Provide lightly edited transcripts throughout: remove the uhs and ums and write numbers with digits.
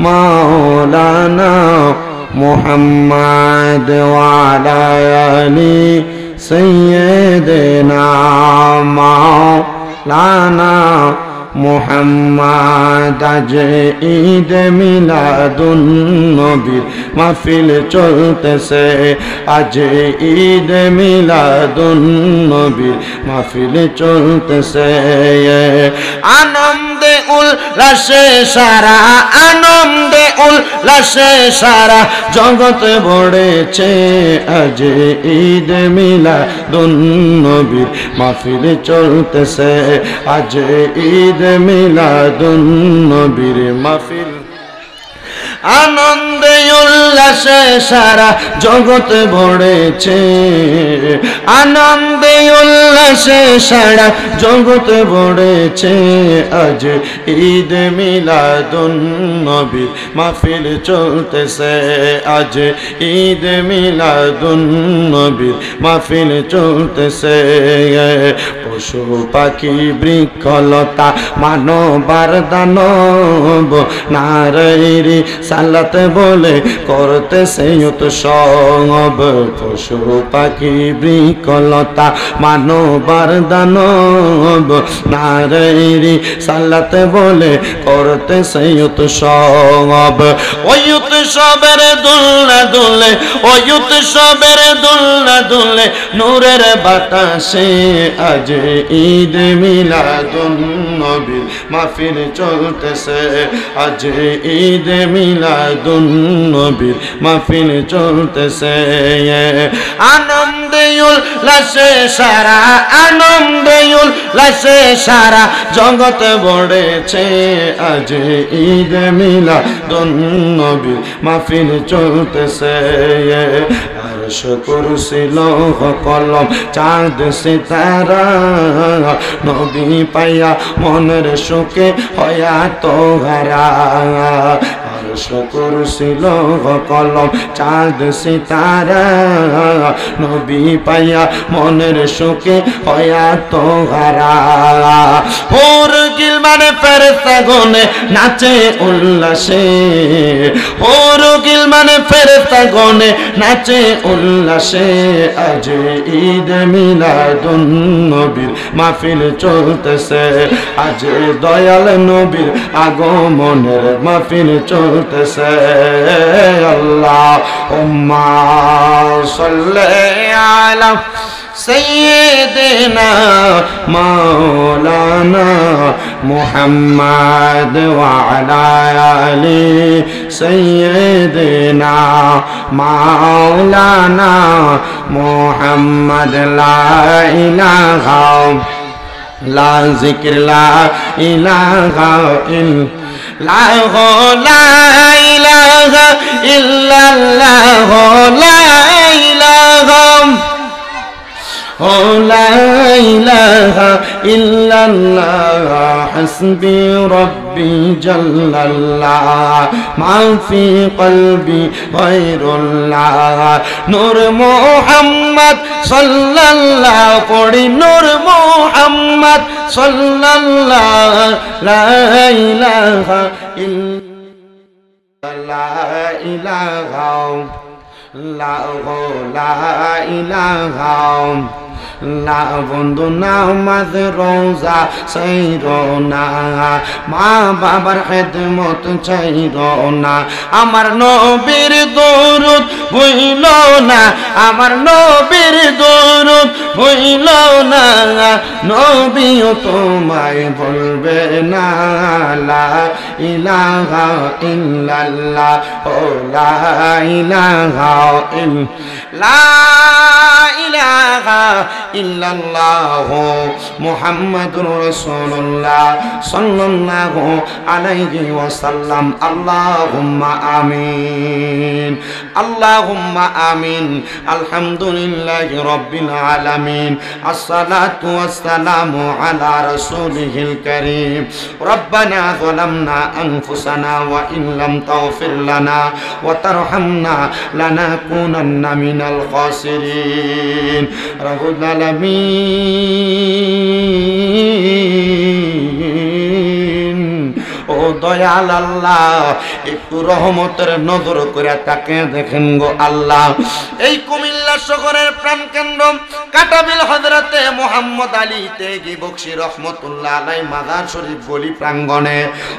মাওলানা মুহাম্মদ ওয়া আলা আলি সাইয়্যিদিনা মাওলানা মুহাম্মদ। আজ ঈদ মিলাদুন নবীর মাহফিল চলতেছে, আজ ঈদ মিলাদুন নবীর মাহফিল চলতেছে। আনন্দে উল্লাসে সারা, আনন্দে উল্লাসে সারা জগৎ ভরেছে, আজ ঈদ মিলাদুন নবীর মাহফিল চলতেছে, আজ ঈদ মিলাদুন নবীর মাহফিল। আনন্দে উল্লাসে সারা জগৎ ভরেছে, আনন্দে উল্লাসে সারা জগৎ ভরেছে, আজ ঈদ মিলাদুন নবীর মাহফিল চলতেছে, আজ ঈদ মিলাদুন নবীর মাহফিল চলতেছে। পশু পাখি বৃক্ষলতা মানবার দানব নারীর সালাত বলে করতেছে উৎসব, পশু পাখি বৃক্ষলতা মানবার দানব নারীর সালাত বলে করতেছে উৎসব। ওই উৎসবের দোলনা দোলে, ওই উৎসবের দোলনা দোলে নূরের বাতাসে, আজ ঈদ মিলাদুন নবীর মাহফিল চলতেছে, আজ ঈদ মিলাদুন নবীর মাহফিল চলতেছে। আনন্দে উল্লাসে সারা, আনন্দে উল্লাসে সারা জগৎ ভরেছে, আজ ঈদ মিলাদুন নবীর মাহফিল চলতেছে। আরশ কুরসি লৌহ কলম চাঁদ সিতারা নবী পাইয়া মনের সুখে হয়া তোহারা। আরশ কুরসি লৌহ কলম চাঁদ সিতারা নবী পাইয়া মনের সুখে হয়া তোহারা। হুর গিলমানে ফেরেশতা গনে নাচে উল্লাসে, হুর গিলমানে ফেরেশতা গনে নাচে উল্লাসে, আজ ঈদ মিলাদুন নবীর মাহফিল চলতেছে, আজ দয়াল নবীর আগমনের মাহফিল চলতেছে। আল্লাহুম্মা সাল্লি আলা سيدنا مولانا محمد وعلى آل سيدنا مولانا محمد لا إله لا ذكر لا إله إلا لا إله إلا الله لا إله لا إله إلا الله حسبي ربي جل الله ما في قلبي غير الله نور محمد صلى الله قولي نور محمد صلى الله لا إله إلا لا إله لا إله না বন্ধু নামাজ রোজা ছাইরো না, মা বাবার খেদমত ছাইরো না, আমার নবীর দরুদ ভুইলো না, আমার নবীর দরুদ ভুইলো না, নবীও তোমায় বলবে না। লা ইলাহা ইল্লাল্লাহ ও লা ইলাহা ইল্লাল্লাহ ইল্লাল্লাহ মুহাম্মাদুর রাসূলুল্লাহ সাল্লাল্লাহু আলাইহি ওয়াসাল্লাম। আল্লাহুম্মা আমিন, আল্লাহুম্মা আমিন। আলহামদুলিল্লাহি রাব্বিল আলামিন। আসসালাতু ওয়াসসালামু আলা রাসূলিহিল কারীম। রব্বানা যালামনা আনফুসানা ওয়া ইন লাম তাগফির লানা ওয়া তারহামনা লানাকুনান্না মিনাল খাসিরিন। রব্বুল আলামিন ও দয়াল আল্লাহ একটু রহমতের নজর করে তাকে দেখেন গো আল্লাহ। এই কুমিল্লা শহরের প্রাণকেন্দ্র কাটাবিল হযরতে মুহাম্মদ আলী তেগি বকশী রহমতুল্লাহ আলাইহি মাজার শরীফ গলি প্রাঙ্গণে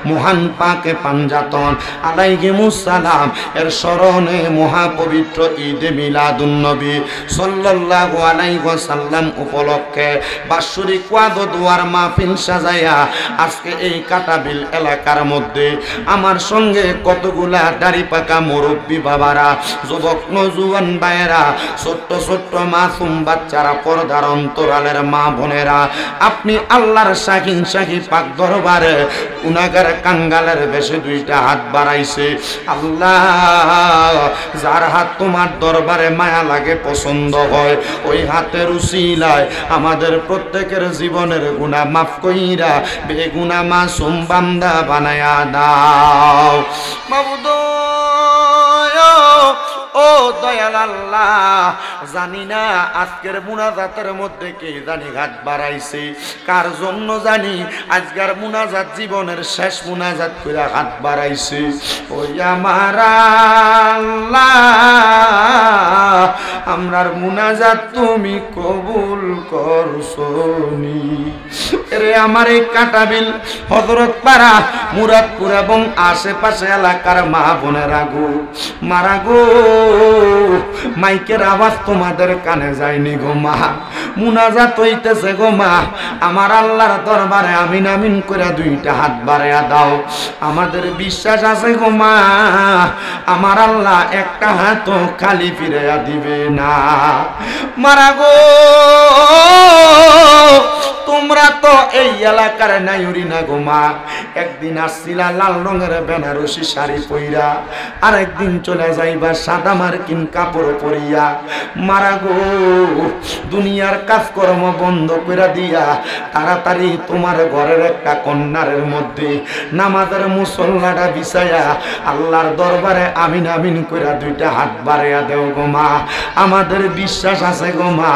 মহান পাকে পাঞ্জাতন আলাইহিমুস সালাম এর স্মরণে মহাপবিত্র ঈদে মিলাদুন নবী সাল্লাল্লাহু আলাইহি ওয়াসাল্লাম উপলক্ষে বাৎসরিক ওয়াজ ও দোয়ার মাহফিল সাজায়া আজকে এই কাটাবিল এলাকার মধ্যে আমার সঙ্গে কতগুলা দাড়ি পাকা মুরব্বী বাবারা, যুবক নওজোয়ান ভাইয়েরা, ছোট্ট ছোট্ট মাসুম বাচ্চারা, পর্দার অন্তরালের মা বোনেরা, আপনি আল্লাহর শাকিন শাকি পাক দরবারে গুনাহগার কাঙ্গালের বেশে দুইটা হাত বাড়াইছে। আল্লাহ যার হাত তোমার দরবারে মায়া লাগে, পছন্দ হয়, ওই হাতের উসিলায় আমাদের প্রত্যেকের জীবনের গুনাহ মাফ কইরা বেগুনাহ মাসুম বান্দা বানায়া দাও মাবুদ। ও দয়াল আল্লাহ, জানি না আজকের মুনাজাতের মধ্যে কে জানি হাত বাড়াইছে, কার জন্য জানি আজকের মুনাজাত জীবনের শেষ মুনাজাত করে হাত বাড়াইছে। ওই আমার আল্লাহ, আমরার মুনাজাত তুমি কবুল করছনি। রে আমার এই কাটাবিল হযরতপাড়া মুরাদপুর এবং আশেপাশে এলাকার মা বোনেরা গো, মারা গো, মাইকের আওয়াজ তোমাদের কানে যায়নি গো মা, মুনাজাত হইতেছে গো মা, আমার আল্লাহর দরবারে আমিন আমিন করে দুইটা হাত বাড়াইয়া দাও। আমাদের বিশ্বাস আছে গো মা, আমার আল্লাহ একটা হাত খালি ফিরাইয়া দিবে না। মারা গো, তোমরা তো এই এলাকার নাইউরি না গো মা, একদিন আসছিলা লাল রঙের বেনারসি শাড়ি পইরা, আর একদিন চলে যাইবা সাদা মার্কিন কাপড় পরিয়া। মারা গো, দুনিয়ার কাজকর্ম বন্ধ করে দিয়া তাড়াতাড়ি তোমার ঘরের একটা কন্যারের মধ্যে নামাজের মুসল্লাটা বিছায়া আল্লাহর দরবারে আমিন আমিন করে দুইটা হাত বাড়াইয়া দেও গো মা। আমাদের বিশ্বাস আছে গো মা,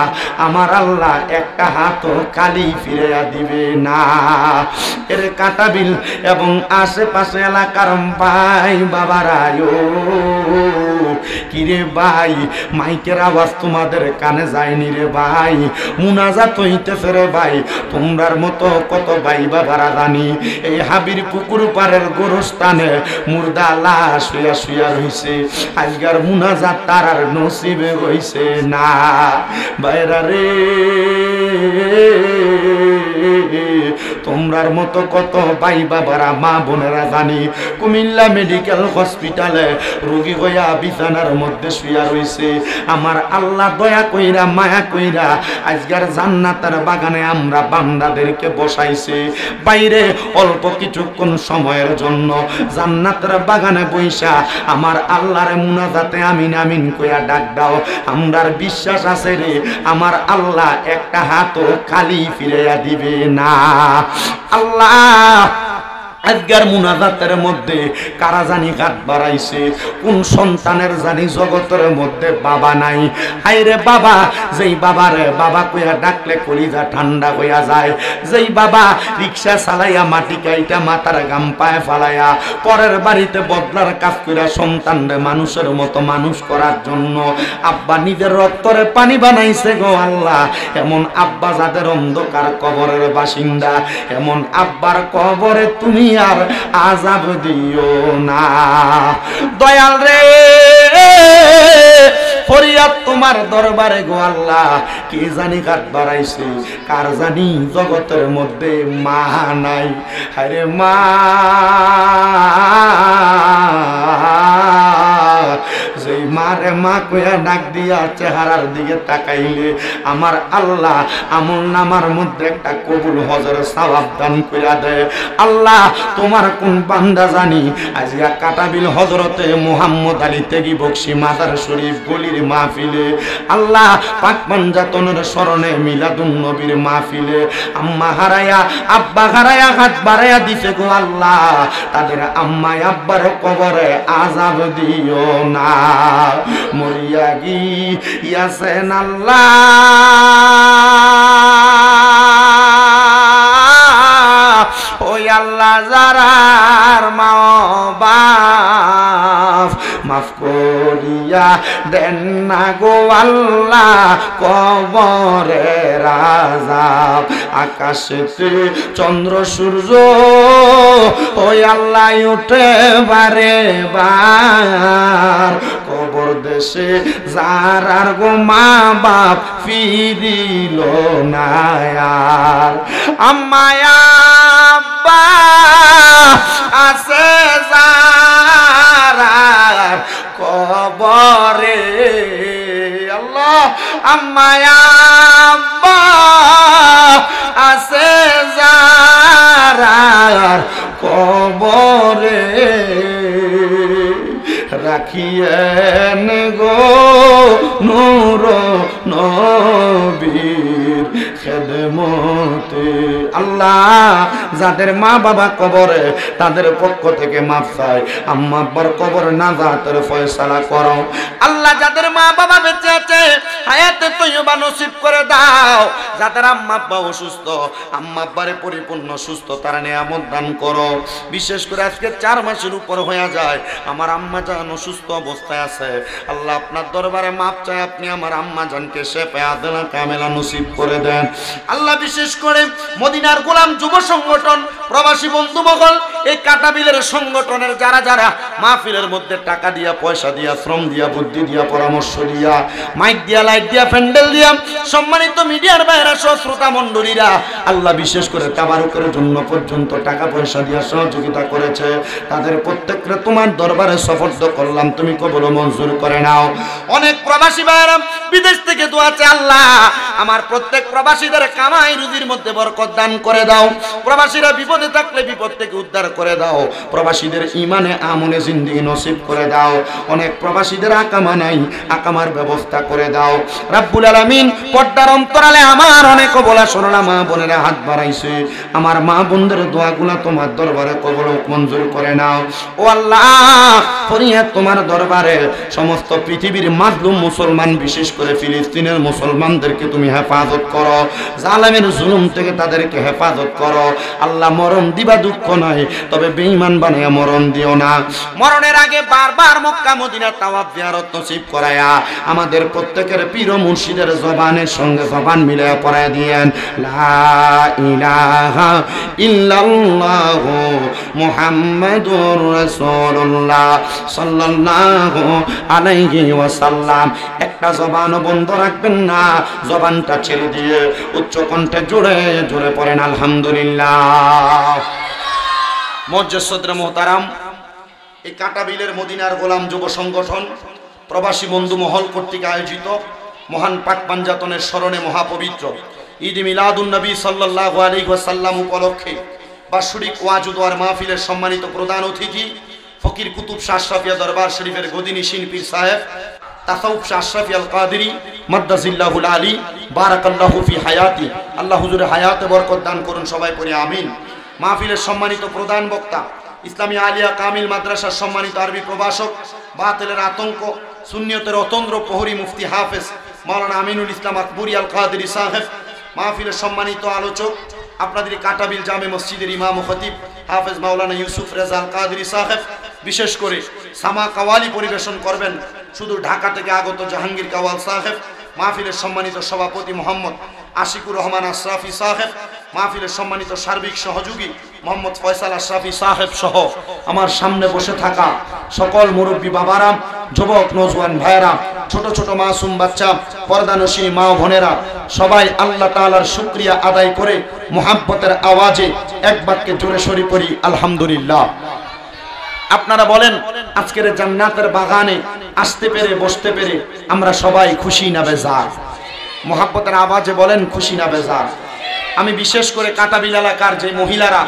আমার আল্লাহ একটা হাতও খালি ফিরাইয়া দিবে না। এর কাটাবিল এবং আশেপাশে এলাকার ভাই বাবারা, কিরে ভাই, মাইকের আওয়াজ তোমাদের কানে যায়নি রে ভাই, মুনাজাত হইতেছে রে ভাই। তোমরার মতো কত ভাই বাবারা জানি এই হাবির পুকুর পাড়ের গোরস্থানে মুর্দা লাশ শুয়া শুয়া রইছে, আজকার মুনাজাত তারার নসিবে হইছে না। ভাইরা রে, তোমরার মতো কত ভাই বাবারা মা বোনেরা জানি কুমিল্লা মেডিকেল হসপিটালে রোগী হইয়া বিছানার মধ্যে শুয়া রইছে। আমার আল্লাহ দয়া কইরা মায়া কইরা আজকের জান্নাতের বাগানে আমরা বান্দাদেরকে বসাইছে। বাইরে অল্প কিছুক্ষণ সময়ের জন্য জান্নাতের বাগানে বইসা আমার আল্লাহর মুনাজাতে আমিন আমিন কইয়া ডাক দাও। আমরার বিশ্বাস আছে রে, আমার আল্লাহ একটা হাতও খালি ফিরাইয়া দিবে না। আল্লাহ আজকের মুনাজাতের মধ্যে কারা জানি হাত বাড়াইছে, কোন সন্তানের জানি জগতের মধ্যে বাবা নাই। হায়রে বাবা, যেই বাবারে বাবা কইয়া ডাকলে কলিজা ঠান্ডা হইয়া যায়, যেই বাবা রিক্সা চালাইয়া মাটি কাইটা মাথার গাম পায়ে ফালাইয়া পরের বাড়িতে বদলার কাজ কইরা সন্তানরে মানুষের মতো মানুষ করার জন্য আব্বা নিজের রক্তরে পানি বানাইছে গো আল্লাহ। এমন আব্বা যাদের অন্ধকার কবরের বাসিন্দা, এমন আব্বার কবরে তুমি আর আযাব দিও না। দয়াল রে, ফরিয়াদ তোমার দরবারে গো আল্লাহ। কে জানি হাত বাড়াইছে, কার জানি জগতের মধ্যে মা নাই। আরে মা, যেই মারে মা কইয়া ডাক দিয়া চেহারার দিকে তাকাইলে আমার আল্লাহ আমল নামার মধ্যে একটা কবুল হজের সওয়াব দান কইরা দেয়। আল্লাহ তোমার কোন বান্দা জানি আজকে কাটাবিল হযরতে মুহাম্মদ আলী তেগি বকশী মাজার শরীফ গলির মাহফিলে, আল্লাহ পাক পাঞ্জাতনের স্মরণে মিলাদুন নবীর মাহফিলে আম্মা হারায়া আব্বা হারায়া হাত বাড়াইয়া দিছে গো আল্লাহ। তাদের আম্মা আব্বার কবরে আযাব দিও না। মরিয়া গিয়াছেন আল্লাহ, ওই আল্লাহ যারার মা বাপ মাফ করিয়া দেন না গো আল্লাহ কবরের আযাব। আকাশেতে চন্দ্র সূর্য ওই আল্লাহ উঠে বারে বার, কবর দেশে যারার গো মা বাপ ফিরিল না আর। আম্মা আব্বা আছে যারার কবরে আল্লাহ, আম্মা আব্বা আছে যারার কবরে রাখিয়েন গো নূর নবীর খেদমতে। আল্লাহ যাদের মা বাবা কবরে তাদের পক্ষ থেকে মাফ চাই, আম্মা আব্বার কবর নাজাতের ফয়সালা করো। আল্লাহ যাদের মা বাবা বেঁচে আছে হায়াতে তৈয়বা নসিব করে দাও। যাদের আম্মা আব্বা অসুস্থ আম্মা আব্বারে পরিপূর্ণ সুস্থতার নিয়ামত দান করো। বিশেষ করে আজকে 4 মাসের উপর হয়ে যায় আমার আম্মা জান অসুস্থ অবস্থায় আছে। আল্লাহ আপনার দরবারে মাপ চাই, আপনি আমার আম্মা জানকে শেফা আদলা কামেলা নসিব করে দেন। আল্লাহ বিশেষ করে মদিনার গোলাম যুব সংগঠন প্রবাসী বন্ধু মহল এই কাটাবিলের সংগঠনের যারা যারা মাহফিলের মধ্যে টাকা দিয়া পয়সা দিয়া শ্রম দিয়া বুদ্ধি দিয়া পরামর্শ দিয়া মাইক দিয়া লাইট দিয়া প্যান্ডেল দিয়া সম্মানিত মিডিয়ার বাইরে সহ শ্রোতা মণ্ডলীরা আল্লাহ বিশেষ করে তাবারুকের জন্য পর্যন্ত টাকা পয়সা দিয়া সহযোগিতা করেছে, তাদের প্রত্যেককে তোমার দরবারে সুপর্দ করলাম, তুমি কবুল মঞ্জুর করে নাও। অনেক প্রবাসী ভাইরা বিদেশ থেকে দোয়া চায়, আল্লাহ আমার প্রত্যেক প্রবাসীদের কামাই রুজির মধ্যে বরকত দান করে দাও। প্রবাসীরা বিপদে থাকলে বিপদ থেকে উদ্ধার করে দাও। প্রবাসীদের ঈমানে আমনে জিন্দেগি নসিব করে দাও। অনেক প্রবাসীদের আকামা নাই, আকামার ব্যবস্থা করে দাও রাব্বুল আলামিন। পর্দার অন্তরালে আমার অনেক বলা শোনা মা বোনেরা হাত বাড়াইছে, আমার মা বোনদের দোয়াগুলো তোমার দরবারে কবুল মঞ্জুর করে নাও। ও আল্লাহ ফরিয়াদ তোমার দরবারে সমস্ত পৃথিবীর মাজলুম মুসলমান বিশেষ করে ফিলিস্তিনের মুসলমানদেরকে তুমি হেফাজত করো, জালেমের জুলুম থেকে তাদেরকে হেফাজত করো। আল্লাহ মরণ দিবা দুঃখ নয়, তবে বেঈমান বানিয়ে মরণ দিও না। মরণের আগে বারবার মক্কা মদিনা তাওয়াফ জিয়ারত নসিব করায়া আমাদের প্রত্যেকের পীর মুর্শিদের জবানের সঙ্গে জবান মিলায়া পড়ায় দিয়েন লা ইলাহা ইল্লাল্লাহু মুহাম্মাদুর রাসূলুল্লাহ সাল্লাল্লাহু আলাইহি ওয়াসাল্লাম। একটা জবান বন্ধ রাখবেন না, জবানটা ছেড়ে দিয়ে উচ্চ কণ্ঠে জোরে জোরে পড়েন আলহামদুলিল্লাহ। মুজ্জাসসদরে মুহতারাম, এই কাটাবিলের মদিনার গোলাম যুব সংগঠন প্রবাসী বন্ধু মহল কর্তৃক আয়োজিত মহান পাক পাঞ্জাতনের স্মরণে মহাপবিত্র ঈদ মিলাদুন নবী সাল্লাল্লাহু আলাইহি ওয়াসাল্লাম উপলক্ষে বাৎসরিক ওয়াজ ও দোয়ার মাহফিলের সম্মানিত প্রধান অতিথি ফকির কুতুব শাহ আশরাফিয়া দরবার শরীফের গদিনী পীর সাহেব তাসাউফ শাহ আশরাফি আল কাদেরী মাদ্দাজিল্লাহুল আলী বারাকাল্লাহু ফি হায়াতি। আল্লাহ হুজুরের হায়াতে বরকত দান করুন, সবাই পড়ে আমিন। মাহফিলের সম্মানিত প্রধান বক্তা ইসলামী আলিয়া কামিল মাদ্রাসার সম্মানিত আরবি প্রভাষক, বাতিলের আতঙ্ক সুন্নিয়তের অতন্দ্র প্রহরী মুফতি হাফেজ মাওলানা আমিনুল ইসলাম আকবরী আল কাদেরী সাহেব। মাহফিলের সম্মানিত আলোচক আপনাদের কাটাবিল জামে মসজিদের ইমাম ও খতিব হাফেজ মাওলানা ইউসুফ রেজা আল কাদেরী সাহেব। বিশেষ করে সামা কাওয়ালি পরিবেশন করবেন শুধু ঢাকা থেকে আগত জাহাঙ্গীর কাওয়াল সাহেব। মাহফিলের সম্মানিত সভাপতি মোহাম্মদ আশিকুর রহমান আশরাফি সাহেব। মাহফিলের সম্মানিত সার্বিক সহযোগী মোহাম্মদ ফয়সাল আশরাফি সাহেব সহ আমার সামনে বসে থাকা সকল মুরব্বী বাবারা, যুবক নওজোয়ান ভাইয়েরা, ছোট ছোট মাসুম বাচ্চা, পর্দানশীল মা বোনেরা, সবাই আল্লাহ তাআলার শুকরিয়া আদায় করে মুহাব্বতের আওয়াজে এক বাক্যে জোরে সরি পড়ি আলহামদুলিল্লাহ। আপনারা বলেন আজকের জান্নাতের বাগানে আসতে পেরে বসতে পেরে আমরা সবাই খুশি না বেজার? মুহাব্বতের আওয়াজে বলেন খুশি না বেজার? আমি বিশেষ করে কাটাবিল এলাকার যে মহিলারা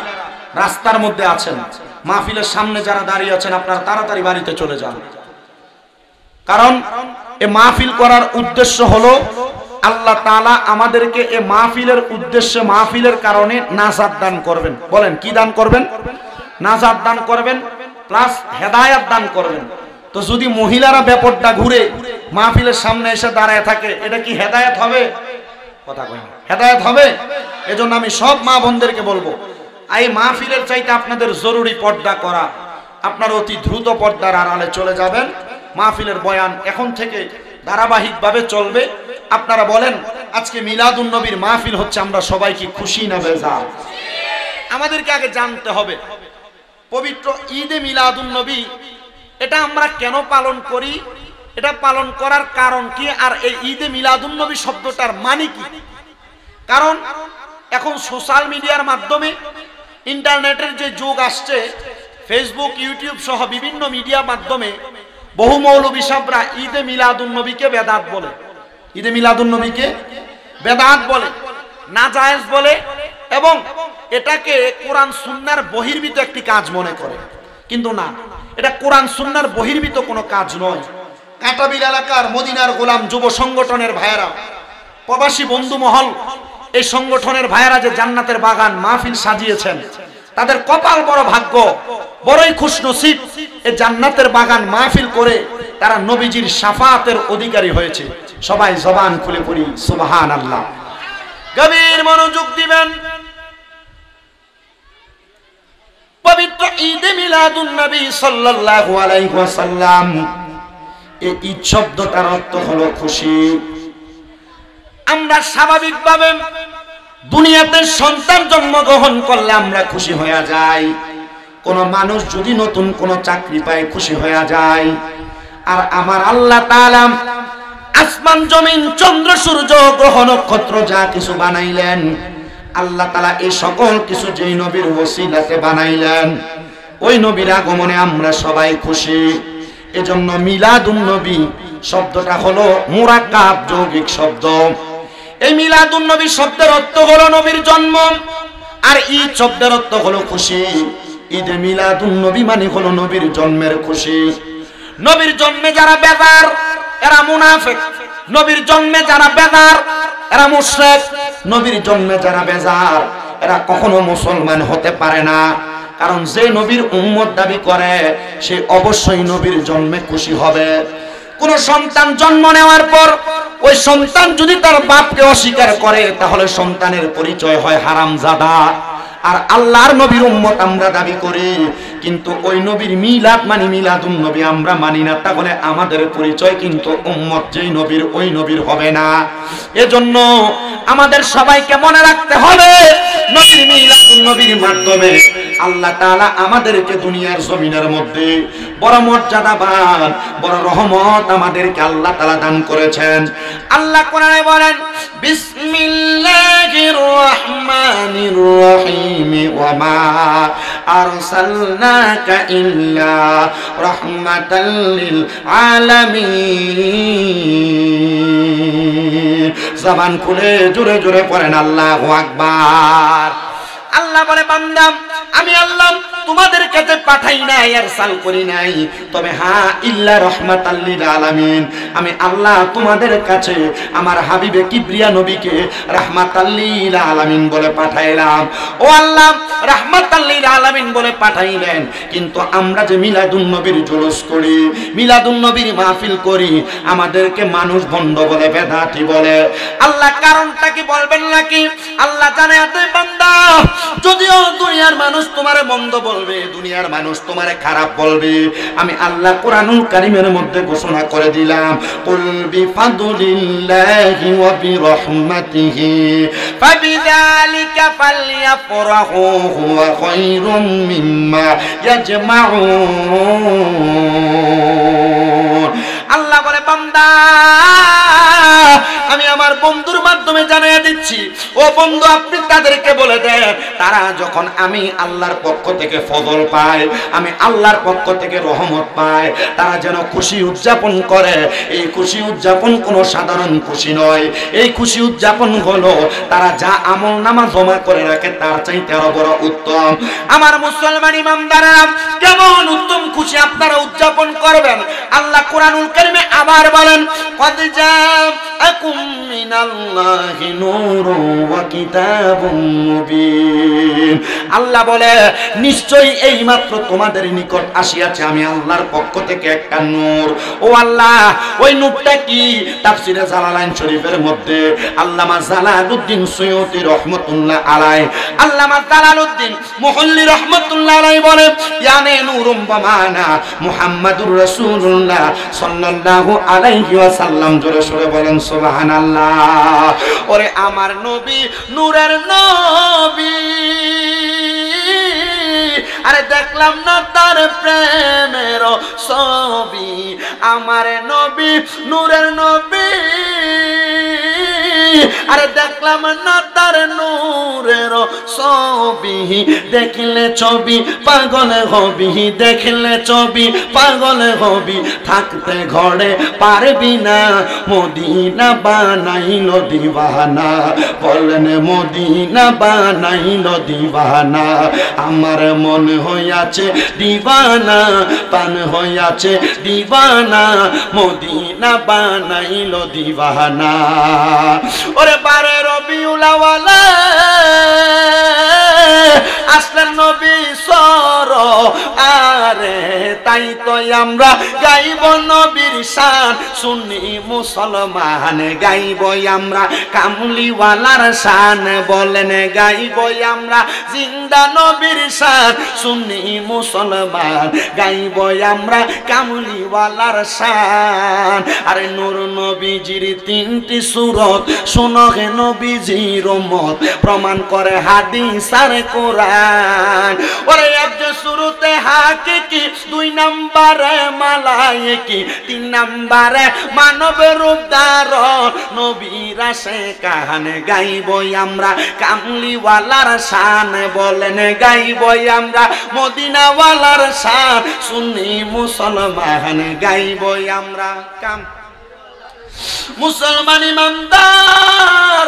রাস্তার মধ্যে আছেন, মাহফিলের সামনে যারা দাঁড়িয়ে আছেন, আপনারা তাড়াতাড়ি বাড়িতে চলে যান। কারণ এ মাহফিল করার উদ্দেশ্য হলো আল্লাহ তাআলা আমাদেরকে এ মাহফিলের উদ্দেশ্যে মাহফিলের কারণে নাজাত দান করবেন। বলেন কি দান করবেন? নাজাত দান করবেন, প্লাস হেদায়েত দান করবেন। তো যদি মহিলারা ব্যাপারটা ঘুরে মাহফিলের সামনে এসে দাঁড়ায় থাকে, এটা কি হেদায়েত হবে? কথা কই না, হেদায়েত হবে? এজন্য আমি সব মা বোনদেরকে বলবো, এই মাহফিলের চাইতে আপনাদের জরুরি পর্দা করা। আপনারা অতি দ্রুত পর্দার আড়ালে চলে যাবেন। মাহফিলের বয়ান এখন থেকে ধারাবাহিকভাবে চলবে। আপনারা বলেন, আজকে মিলাদুন নবীর মাহফিল হচ্ছে, আমরা সবাই কি খুশি না বেজার? আমাদেরকে আগে জানতে হবে পবিত্র ঈদে মিলাদুন নবী এটা আমরা কেন পালন করি, এটা পালন করার কারণ কি, আর এই ঈদে মিলাদুন নবী শব্দটার মানে কি? কারণ এখন সোশ্যাল মিডিয়ার মাধ্যমে, ইন্টারনেটের যে যুগ আসছে, ফেসবুক, ইউটিউব সহ বিভিন্ন মিডিয়ার মাধ্যমে বহু মৌলবী সাহেবরা ঈদে মিলাদুন নবীকে বেদাত বলে, ঈদে মিলাদুন নবীকে বেদাত বলে, নাজায়েজ বলে, এবং এটাকে কোরআন সুন্নাহর বহির্ভূত একটি কাজ মনে করে। কিন্তু না, এটা কোরআন সুন্নাহর বহির্ভূত কোনো কাজ নয়। কাঁটাবিল এলাকার মদিনার গোলাম যুব সংগঠনের ভাইয়েরা, প্রবাসী বন্ধু মহল, এই সংগঠনের ভাইয়েরা যে জান্নাতের বাগান মাহফিল সাজিয়েছেন, তাদের কপাল বড় ভাগ্য, বড়ই খুশনসিব। এই জান্নাতের বাগান মাহফিল করে তারা নবীজির শাফাতের অধিকারী হয়েছে। সবাই জবান খুলে পড়ি সুবহানাল্লাহ। গভীর মনোযোগ দিবেন। পবিত্র ঈদে মিলাদুন নবী সাল্লাল্লাহু আলাইহি ওয়াসাল্লাম, এই ঈদ শব্দটার অর্থ হলো খুশি। আমরা স্বাভাবিকভাবে দুনিয়াতে সন্তান জন্মগ্রহণ করলে আমরা খুশি হয়ে যাই। কোন মানুষ যদি নতুন কোন চাকরি পায় খুশি হয়ে যায়। আর আমার আল্লাহ তাআলা আসমান জমিন চন্দ্র সূর্য গ্রহ নক্ষত্র যা কিছু বানাইলেন, আল্লাহ তাআলা এই সকল কিছু যেই নবীর ওসিলাতে বানাইলেন, ওই নবীর আগমনে আমরা সবাই খুশি। এজন্য মিলাদুন নবী শব্দটা হলো মুরাক্কাব যৌগিক শব্দ। এই মিলাদুন নবী শব্দের অর্থ হলো নবীর জন্ম, আর ঈদ শব্দের অর্থ হলো খুশি। ঈদে মিলাদুন নবী মানে হলো নবীর জন্মের খুশি। নবীর জন্মে যারা বেজার এরা মুনাফিক, নবীর জন্মে যারা বেজার এরা মুশরিক, নবীর জন্মে যারা বেজার এরা কখনো মুসলমান হতে পারে না। কারণ যে নবীর উম্মত দাবি করে সে অবশ্যই নবীর জন্মে খুশি হবে। কোন সন্তান জন্ম নেওয়ার পর ওই সন্তান যদি তার বাপকে অস্বীকার করে, তাহলে সন্তানের পরিচয় হয় হারামজাদা। আর আল্লাহর নবীর উম্মত আমরা দাবি করি, কিন্তু ওই নবীর মিলাদ মানে মিলাদুন নবী আমরা মানি না, তাহলে আমাদের পরিচয় কিন্তু উম্মত যেই নবীর ওই নবীর হবে না। এজন্য আমাদের সবাইকে মনে রাখতে হবে, নবীর মিলাদুন নবীর মাধ্যমে আল্লাহ তাআলা আমাদেরকে দুনিয়ার জমিনের মধ্যে বড় মর্যাদাবান, বড় রহমত আমাদেরকে আল্লাহ তাআলা দান করেছেন। আল্লাহ কোরআনে বলেন, বিসমিল্লাহির রহমানির রহিম, ওয়া মা আরসালনাকা ইল্লা রাহমাতাল লিল আলামিন। জবান খুলে জোরে জোরে পড়েন আল্লাহু আকবার। আল্লাহ বলে, বান্দা আমি আল্লাহ তোমাদের কাছে পাঠাই নাই, আরসাল করি নাই, তবে হ্যাঁ ইল্লা রাহমাতাল লিল আলামিন, আমি আল্লাহ তোমাদের কাছে আমার হাবিবে কিবরিয়া নবীকে রাহমাতাল লিল আলামিন বলে পাঠাইলাম। ও আল্লাহ রাহমাতাল লিল আলামিন বলে পাঠাইলেন, কিন্তু আমরা যে মিলাদুন নবীর জুলুস করি, মিলাদুন নবীর মাহফিল করি, আমাদেরকে মানুষ ভণ্ড বলে, বেদাতি বলে। আল্লাহ কারণটা কি বলবেন নাকি? আল্লাহ জানে এতে বান্দা, যদিও দুনিয়ার মানুষ তোমারে মন্দ বলবে, দুনিয়ার মানুষ তোমারে খারাপ বলবে, আমি আল্লাহ কোরআনুল কারীমের মধ্যে ঘোষণা করে দিলাম, কুল বিফাদলিল্লাহি ওয়া বিরহমাতিহি ফাবিযালিকা ফালইফরাহু হুয়া খায়রুম মিম্মা ইয়াজমাউন। আল্লাহ বলে, বান্দা আমি আমার বন্ধুর মাধ্যমে জানিয়ে দিচ্ছি, ও বন্ধু আপনি তাদেরকে বলে দেন, তারা যখন আমি আল্লাহর পক্ষ থেকে ফজল পায়, আমি আল্লাহর পক্ষ থেকে রহমত পায়, তারা যেন খুশি উদযাপন করে। এই খুশি উদযাপন কোনো সাধারণ খুশি নয়, এই খুশি উদযাপন হলো তারা যা আমল নামা জমা করে রাখে তার চাইতে আরো বড় উত্তম। আমার মুসলমান ইমানদাররা কেমন উত্তম খুশি আপনারা উদযাপন করবেন। আল্লাহ কোরআনুল কারীমে আবার বলেন, কদ জাআকুম মিনাল্লাহি নূরুন ওয়া কিতাবুম মুবিন। আল্লাহ বলে নিশ্চয়ই এইমাত্র তোমাদের নিকট আসিয়াছে আমি আল্লাহর পক্ষ থেকে একটা নূর। ও আল্লাহ, ওই নূরটা কি? তাফসিরে জালালাইন শরীফের মধ্যে আল্লামা জালালউদ্দিন সুয়ুতী রহমাতুল্লাহ আলাইহি, আল্লামা জালালউদ্দিন মুহল্লি রহমাতুল্লাহ আলাইহি বলে, ইয়ানে নূরুম বামানা মুহাম্মাদুর রাসূলুল্লাহ সাল্লাল্লাহু আলাইহি ওয়াসাল্লাম। জোরে সরে বলেন সুবহানাল্লাহ। ওরে আমার নবী নূরের নবী, আরে দেখলাম না তার প্রেমের ছবি। আমার নবী নূরের নবী, আরে দেখলাম না তার নূরের ছবি। দেখলে ছবি পাগল হবি, দেখলে ছবি পাগল হবি। থাকতে ঘরে পারবি না, মদিনা বানাইল দিওয়ানা। বলেন মদিনা বানাইল দিওয়ানা। আমার মন হইয়াছে দিওয়ানা, প্রাণ হইয়াছে দিওয়ানা। মদিনা বানাইল দিওয়ানা। ওরে বারে রবিউল আউয়াল আসলেন নবী সর, আরে তাই তো আমরা গাইব নবীর শান। সুন্নি মুসলমান গাইব আমরা কামলিওয়ালার শান। বলেন গাইব আমরা জিন্দা নবীর শান। সুন্নি মুসলমান গাইব আমরা কামলিওয়ালার শান। আরে নূর নবীজির তিনটি সূরত, শোনো হে নবীজির উম্মত, প্রমাণ করে হাদিস আর কোরআন। ওরে এক যে শুরুতে হাকিকি, দুই নম্বরে মালায়েকি, তিন নম্বরে মানবের রূপ ধারণ। নবীর আসে কাহানে গাইব আমরা কামলিওয়ালার শান। বলেন গাইব আমরা মদিনাওয়ালার শান। সুন্নি মুসলমান গাইব আমরা মুসলমান ইমানদার।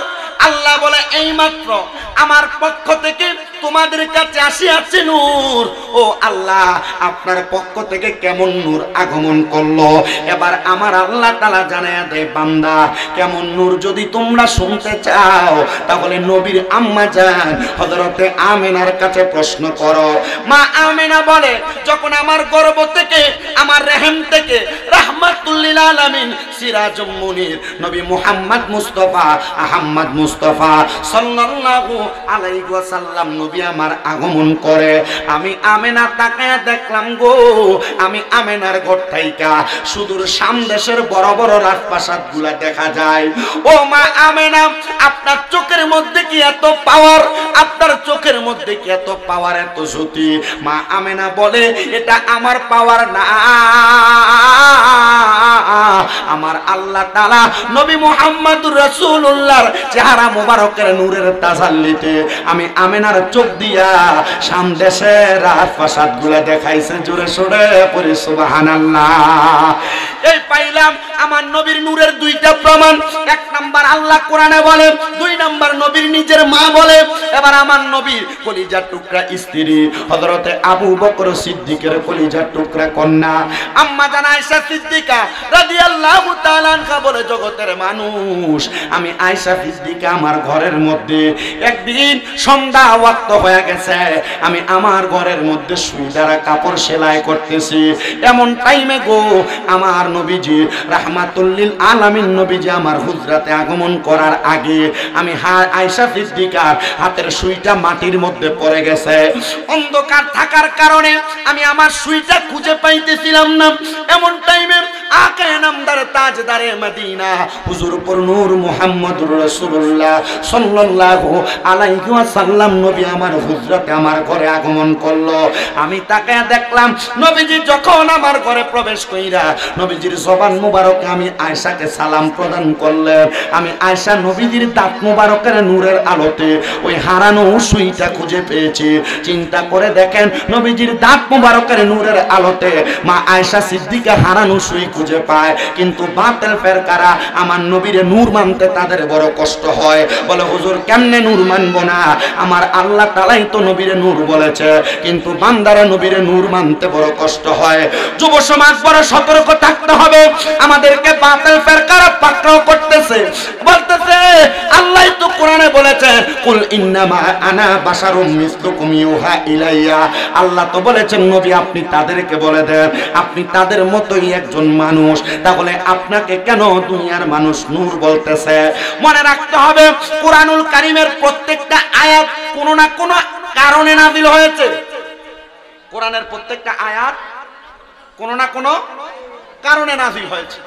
আল্লাহ বলে এইমাত্র আমার পক্ষ থেকে তোমাদের কাছে আসিয়াছে নূর। ও আল্লাহ, আপনার পক্ষ থেকে কেমন নূর আগমন করলো? এবার আমার আল্লাহ তাআলা জানায়া দেয়, বান্দা কেমন নূর যদি তোমরা শুনতে চাও তাহলে নবীর আম্মা জান হযরতে আমেনার কাছে প্রশ্ন করো। মা আমেনা বলে, যখন আমার গর্ভ থেকে, আমার রহিম থেকে রাহমাতুল লিল আলামিন সিরাজুম মুনির নবী মুহাম্মদ মুস্তাফা আহমদ মুস্তাফা সাল্লাল্লাহু আলাইহি ওয়াসাল্লাম নবী আমার আগমন করে, আমি আমেনা তাকায়া দেখলাম গো, আমি আমেনার ঘর থাইকা সুদূর শাম দেশের বড় বড় রাজপ্রাসাদগুলা দেখা যায়। ও মা আমেনা, আপনার চোখের মধ্যে কি এত পাওয়ার? আপনার চোখের মধ্যে কি এত পাওয়ার, এত জ্যোতি? মা আমেনা বলে, এটা আমার পাওয়ার না, আমার আল্লাহ তাআলা নবী মুহাম্মদুর রাসূলুল্লাহর চেহারা মোবারকের নূরের তাজাল্লিতে আমি আমেনার চোখ দিয়া শাম দেশের রাজপ্রাসাদগুলা দেখাইছে। জোরে সোরে পড়ি সুবহানাল্লাহ। এই পাইলাম আমার নবীর নূরের দুইটা প্রমাণ। এক নাম্বার আল্লাহ কোরআনে বলে, দুই নাম্বার নবীর নিজের মা বলে। এবার আমার নবীর কলিজার টুকরা স্ত্রী হযরতে আবু বকর সিদ্দিকের কলিজার টুকরা কন্যা আম্মা জান আয়েশা সিদ্দিকা রাদিয়াল্লাহু তাআলা আনহা বলে, জগতের মানুষ, আমি আয়েশা সিদ্দিকা আমার ঘরের মধ্যে একদিন সন্ধ্যা ওয়াক্ত হয়ে গেছে, আমি আমার ঘরের মধ্যে সুই দ্বারা কাপড় সেলাই করতেছি। এমন টাইমে গো আমার নবীজি রাহমাতুল লিল আলামিন নবীজি আমার হুজরাতে আগমন করার আগে আমি আয়েশা সিদ্দিকার হাতের সুইটা মাটির মধ্যে পড়ে গেছে। অন্ধকার থাকার কারণে আমি আমার সুইটা খুঁজে পাইতেছিলাম না। এমন টাইমে আকা নামদার তাজদারে মদিনা হুজুর পর নূর মুহাম্মদুর রাসূলুল্লাহ সাল্লাল্লাহু আলাইহি ওয়াসাল্লাম নবী আমার হুজরাতে আমার ঘরে আগমন করলো। আমি তাকে দেখলাম নবীজি যখন আমার ঘরে প্রবেশ কইরা নবীজির জবান মুবারকে আমি আয়েশাকে সালাম প্রদান করলেন। আমি আয়েশা নবীজির দাঁত মুবারকের নূরের আলোতে ওই হারানো সুইটা খুঁজে পেয়েছি। চিন্তা করে দেখেন, নবীজির দাঁত মুবারকের নূরের আলোতে মা আয়েশা সিদ্দিকা হারানো সুই খুঁজে পায়, কিন্তু বাতিল ফেরকারা আমার নবীরে নূর মানতে তাদের বড় কষ্ট হয়। বলে হুজুর কেমনে নূর মানবো না, আমার আল্লাহ তাআলাই তো নবীরে নূর বলেছে, কিন্তু বান্দারা নবীরে নূর মানতে বড় কষ্ট হয়। যুব সমাজ বড় সতর্ক থাকতে হবে। আমাদেরকে বাতিল ফেরকারা পাকড়াও করতেছে, বলতেছে আল্লাহ তো কোরআনে বলেছেন কুল ইন্নামা আনা বাশারুম মিসলুকুম ইউহা ইলাইয়া। আল্লাহ তো বলেছেন নবী আপনি তাদেরকে বলে দেন আপনি তাদের মতোই একজন মানুষ। তাহলে আপনাকে কেন দুনিয়ার মানুষ নূর বলতেছে? মনে রাখতে হবে কুরআনুল কারীমের প্রত্যেকটা আয়াত কোনো না কোনো কারণে নাযিল হয়েছে। কোরআনের প্রত্যেকটা আয়াত কোনো না কোনো কারণে নাযিল হয়েছে।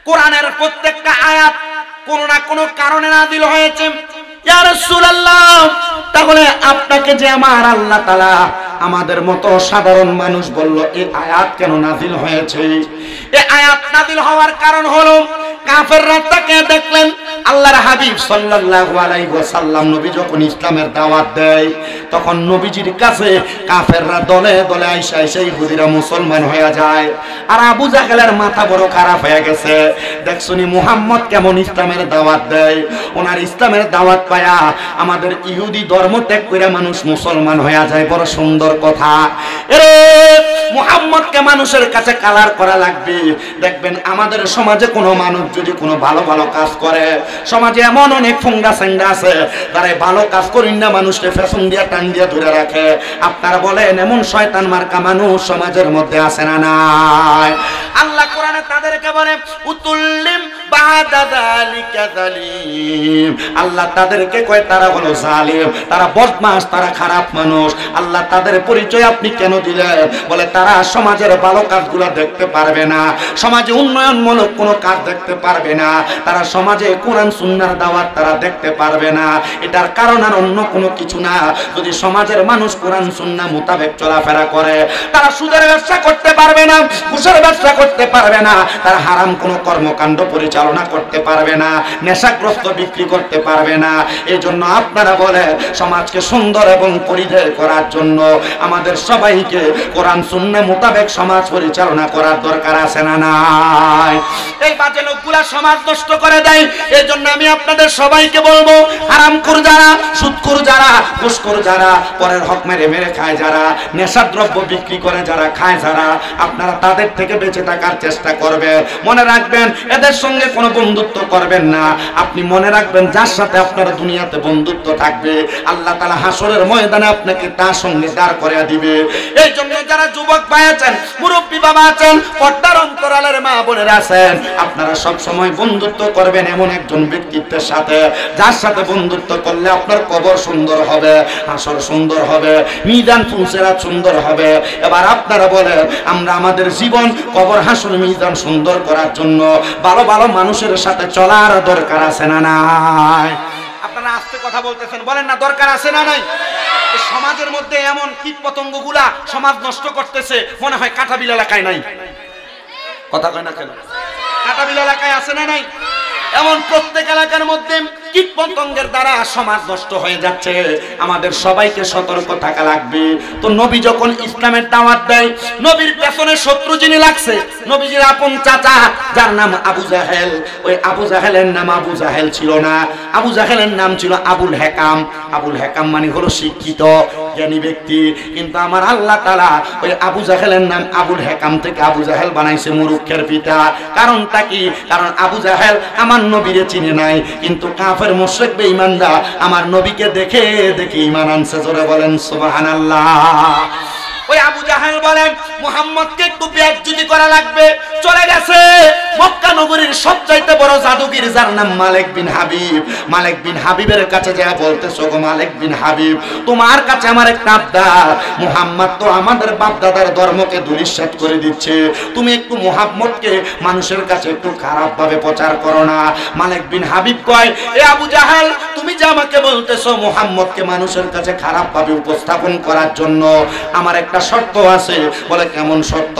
কোরআনের প্রত্যেকটা আয়াত কোনো না কোনো কারণে নাযিল হয়েছে। ইয়া রাসূলুল্লাহ, তাহলে আপনাকে যে আমার আল্লাহ তাআলা আমাদের মতো সাধারণ মানুষ বলল এই আয়াত কেন নাযিল হয়েছে? এই আয়াত নাযিল হওয়ার কারণ হলো কাফেররা তাকে দেখলেন আল্লাহর হাবিব সাল্লাল্লাহু আলাইহি ওয়াসাল্লাম নবী যখন ইসলামের দাওয়াত দেয় তখন নবীজির কাছে কাফেররা দলে দলে আইসা ইহুদিরা মুসলমান হয়ে যায়। আর আবু জাহেলের মাথা বড় খারাপ হয়ে গেছে, দেখছনি মুহাম্মদ কেমন ইসলামের দাওয়াত দেয়, ওনার ইসলামের দাওয়াত পায়া আমাদের ইহুদি ধর্ম ত্যাগ করে মানুষ মুসলমান হয়ে যায়। বড় সুন্দর কথা, এরে মুহাম্মদকে মানুষের কাছে কালার করা লাগবে। দেখবেন আমাদের সমাজে কোনো মানুষ যদি কোনো ভালো ভালো কাজ করে, সমাজে এমন অনেক ফুঙ্গা সেঙ্গা আছে তারা ভালো কাজ করেন না মানুষকে ফ্যাশন দিয়া টান দিয়া ধরে রাখে। আপনারা বলেন এমন শয়তান মার্কা মানুষ সমাজের মধ্যে আছে না নাই? আল্লাহ কোরআনে তাদেরকে বলে উতুল্লিম বাদা যালিকা জালিম। আল্লাহ তাদেরকে কয় তারা হলো জালিম, তারা বদমাশ, তারা খারাপ মানুষ। আল্লাহ তাদের পরিচয় আপনি কেন দিলেন? বলে তারা সমাজের ভালো কাজগুলো দেখতে পারবে না, সমাজে উন্নয়নমূলক কোনো কাজ দেখতে পারবে না, তারা সমাজে কোরআন সুন্নাহর দাওয়াত তারা দেখতে পারবে না। এটার কারণ আর অন্য কোনো কিছু না। যদি সমাজের মানুষ কোরআন সুন্নাহ মোতাবেক চলাফেরা করে, তারা সুদের ব্যবসা করতে পারবে না, ঘুষের ব্যবসা করতে পারবে না, তারা হারাম কোনো কর্মকাণ্ড পরিচালনা করতে পারবে না, নেশাগ্রস্ত বিক্রি করতে পারবে না। এই জন্য আপনারা বলে সমাজকে সুন্দর এবং পরিধেয় করার জন্য আমাদের সবাইকে কোরআন সুন্নাহ মোতাবেক সমাজ পরিচালনা করার দরকার আছে না নাই? এই বাজে লোকগুলা সমাজ নষ্ট করে দেয়। এই জন্য আমি আপনাদের সবাইকে বলবো হারামখোর যারা, সুদখোর যারা, ঘুষখোর যারা, পরের হক মেরে মেরে খায় যারা, নেশাদ্রব্য বিক্রি করে যারা খায় যারা, আপনারা তাদের থেকে বেঁচে থাকার চেষ্টা করবেন। মনে রাখবেন এদের সঙ্গে কোনো বন্ধুত্ব করবেন না। আপনি মনে রাখবেন যার সাথে আপনার দুনিয়াতে বন্ধুত্ব থাকবে আল্লাহ তাআলা হাসরের ময়দানে আপনাকে তার সঙ্গে দাঁড় করিয়ে দিবে। এই জন্য যারা যুবক ভাই আছেন, মুরব্বী বাবা আছেন, পর্দার অন্তরালের মা বোনেরা আছেন, আপনারা সব সময় বন্ধুত্ব করবেন এমন একজন ব্যক্তিত্বের সাথে যার সাথে বন্ধুত্ব করলে আপনার কবর সুন্দর হবে, হাসর সুন্দর হবে, মিজান ফুলসেরাত সুন্দর হবে। এবার আপনারা বলেন আমরা আমাদের জীবন কবর হাসর মিজান সুন্দর করার জন্য ভালো ভালো মানুষের সাথে চলার দরকার আছে না নাই? আপনারা আস্তে কথা বলতেছেন, বলেন না দরকার আছে না নাই? সমাজের মধ্যে এমন কীট পতঙ্গগুলা সমাজ নষ্ট করতেছে, মনে হয় কাঁটাবিল এলাকায় নাই। কথা কয় না কেন? কাঁটাবিল এলাকায় আছে না নাই? এমন প্রত্যেক এলাকার মধ্যে কীট পতঙ্গের দ্বারা সমাজ নষ্ট হয়ে যাচ্ছে। আমাদের সবাইকে সতর্ক থাকা লাগবে। তো নবী যখন ইসলামের দাওয়াত দেয়, নবীর পেছনে শত্রু যিনি লাগছে, নবীজির আপন চাচা যার নাম আবু জাহেল, ওই আবু জাহেলের নাম আবু জাহেল ছিল না, আবু জাহেলের নাম ছিল আবুল হেকাম। আবুল হেকাম মানে হলো শিক্ষিত জ্ঞানী ব্যক্তি, কিন্তু আমার আল্লাহ তাআলা ওই আবু জাহেলের নাম আবুল হেকাম থেকে আবু জাহেল বানাইছে মূর্খের পিতা। কারণটা কি? কারণ আবু জাহেল আমার নবীরে চিনে নাই, কিন্তু কাফের মুশরিক বেঈমানরা আমার নবীকে দেখে দেখে ঈমান আনছে। জোরে বলেন সুবহানাল্লাহ। ওই আবু জাহেল বলেন মুহাম্মদকে একটু বেইজ্জতি করা লাগবে, চলে গেছে মক্কা নগরীর সবচাইতে বড় জাদুগির যার নাম মালিক বিন হাবিব। মালিক বিন হাবিবের কাছে যা বলতেছো, গো মালিক বিন হাবিব তোমার কাছে আমার একটা আবদার, মুহাম্মদ তো আমাদের বাপ দাদার ধর্মকে ধূলিসাৎ করে দিচ্ছে, তুমি একটু মুহাম্মদকে মানুষের কাছে একটু খারাপ ভাবে প্রচার করো না। মালিক বিন হাবিব কয় এ আবু জাহেল তুমি যে আমাকে বলতেছো মুহাম্মদকে মানুষের কাছে খারাপ ভাবে উপস্থাপন করার জন্য, আমার একটা শর্ত আছে। বলে কেমন সত্য?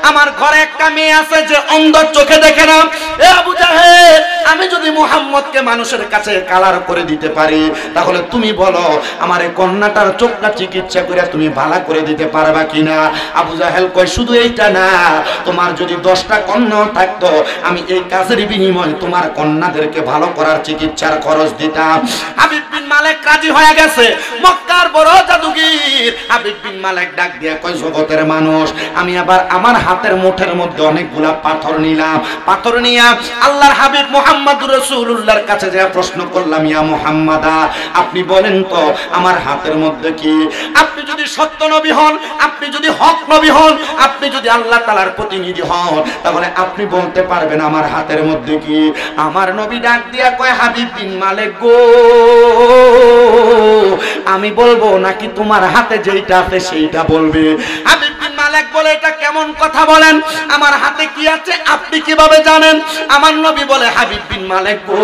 আমার ঘরে একটা মেয়ে আছে যে অন্ধ, চোখে দেখে না। এ আবু জাহেল, আমি যদি মুহাম্মদকে মানুষের কাছে কালার করে দিতে পারি, তাহলে তুমি বলো আমার এই কন্যাটার চোখটা চিকিৎসা করে তুমি ভালো করে দিতে পারবা কিনা? আবু জাহেল কয় শুধু এইটা না, তোমার যদি 10টা কন্যা থাকতো, আমি এই কাজের বিনিময়ে তোমার কন্যাদেরকে ভালো করার চিকিৎসার খরচ দিতাম। হাবিব বিন মালিক রাজি হয়ে গেছে। মক্কার বড় জাদুগীর হাবিব বিন মালিক ডাক দিয়ে কয় জগতের মানুষ, আমি আবার আমার হাতের মুঠের মধ্যে অনেকগুলা পাথর নিলাম। পাথর নিয়ে আল্লাহর হাবিব মুহাম্মদুর রাসূলুল্লাহর কাছে যে প্রশ্ন করলাম, ইয়া মুহাম্মাদা, আপনি বলেন তো আমার হাতের মধ্যে কি? আপনি যদি সত্য নবী হন, আপনি যদি হক নবী হন, আপনি যদি আল্লাহ তাআলার প্রতিনিধি হন, তাহলে আপনি বলতে পারবেন আমার হাতের মধ্যে কি? আমার নবী ডাক দিয়া কয়, হাবিব বিন মালিক গো, আমি বলবো নাকি তোমার হাতে যেইটা আছে সেইটা বলবে? হাবিব বিন মালিক বলে, এটা কেমন কথা বলেন? আমার হাতে কি আছে আপনি কিভাবে জানেন? আমার নবী বলে, হাবিব বিন মালিক গো,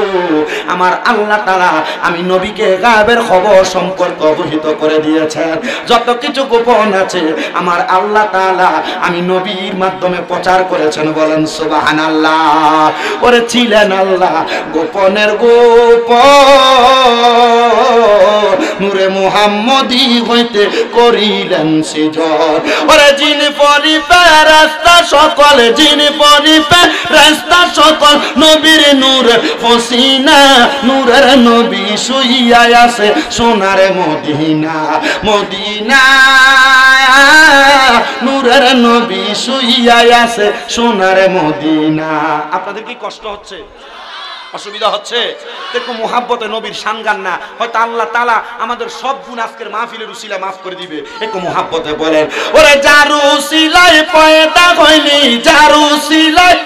আমার আল্লাহ তাআলা আমি নবীকে গায়েবের খবর সম্পর্কে অবহিত করে দিয়েছেন। যত কিছু গোপন আছে আমার আল্লাহ তাআলা আমি নবীর মাধ্যমে প্রচার করেছেন। বলেন সুবহানাল্লাহ। ওরে ছিলেন আল্লাহ গোপনের গোপন, নূরে মুহাম্মদী হইতে করিলেন সৃজন। ওরে জিন পরি ফেরেশতা সকল, জিন পরি ফেরেশতা সকল নবীর নূর ফসিনা, নূরের নবী শুইয়া আছে সোনার মদিনা, মদিনা নূরের নবী শুইয়া আছে সোনার মদিনা। আপনাদের কি কষ্ট হচ্ছে, অসুবিধা হচ্ছে? দেখো মুহাব্বতে নবীর শান গান না, হয়তো আল্লাহ তাআলা আমাদের সব গুনাহ আজকের মাহফিলের উসিলা মাফ করে দিবে। একটু মুহাব্বতে বলেন, ওরে যার উসিলায় পয়দা হইলি, যার উসিলায়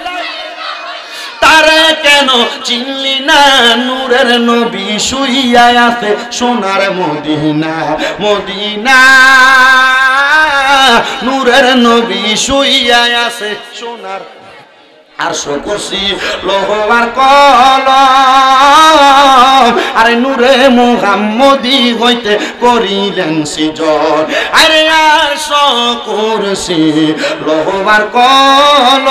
তারে কেন চিনলি না, নূরের নবী শুইয়া আছে সোনার মদিনা, মদিনা নূরের নবী শুইয়া আছে সোনার। আর শুকরসি লোহার কলম, আরে নূরে মুহাম্মদী হইতে করিলেন সৃজন। আরে আর শুকরসি লোহার কলম,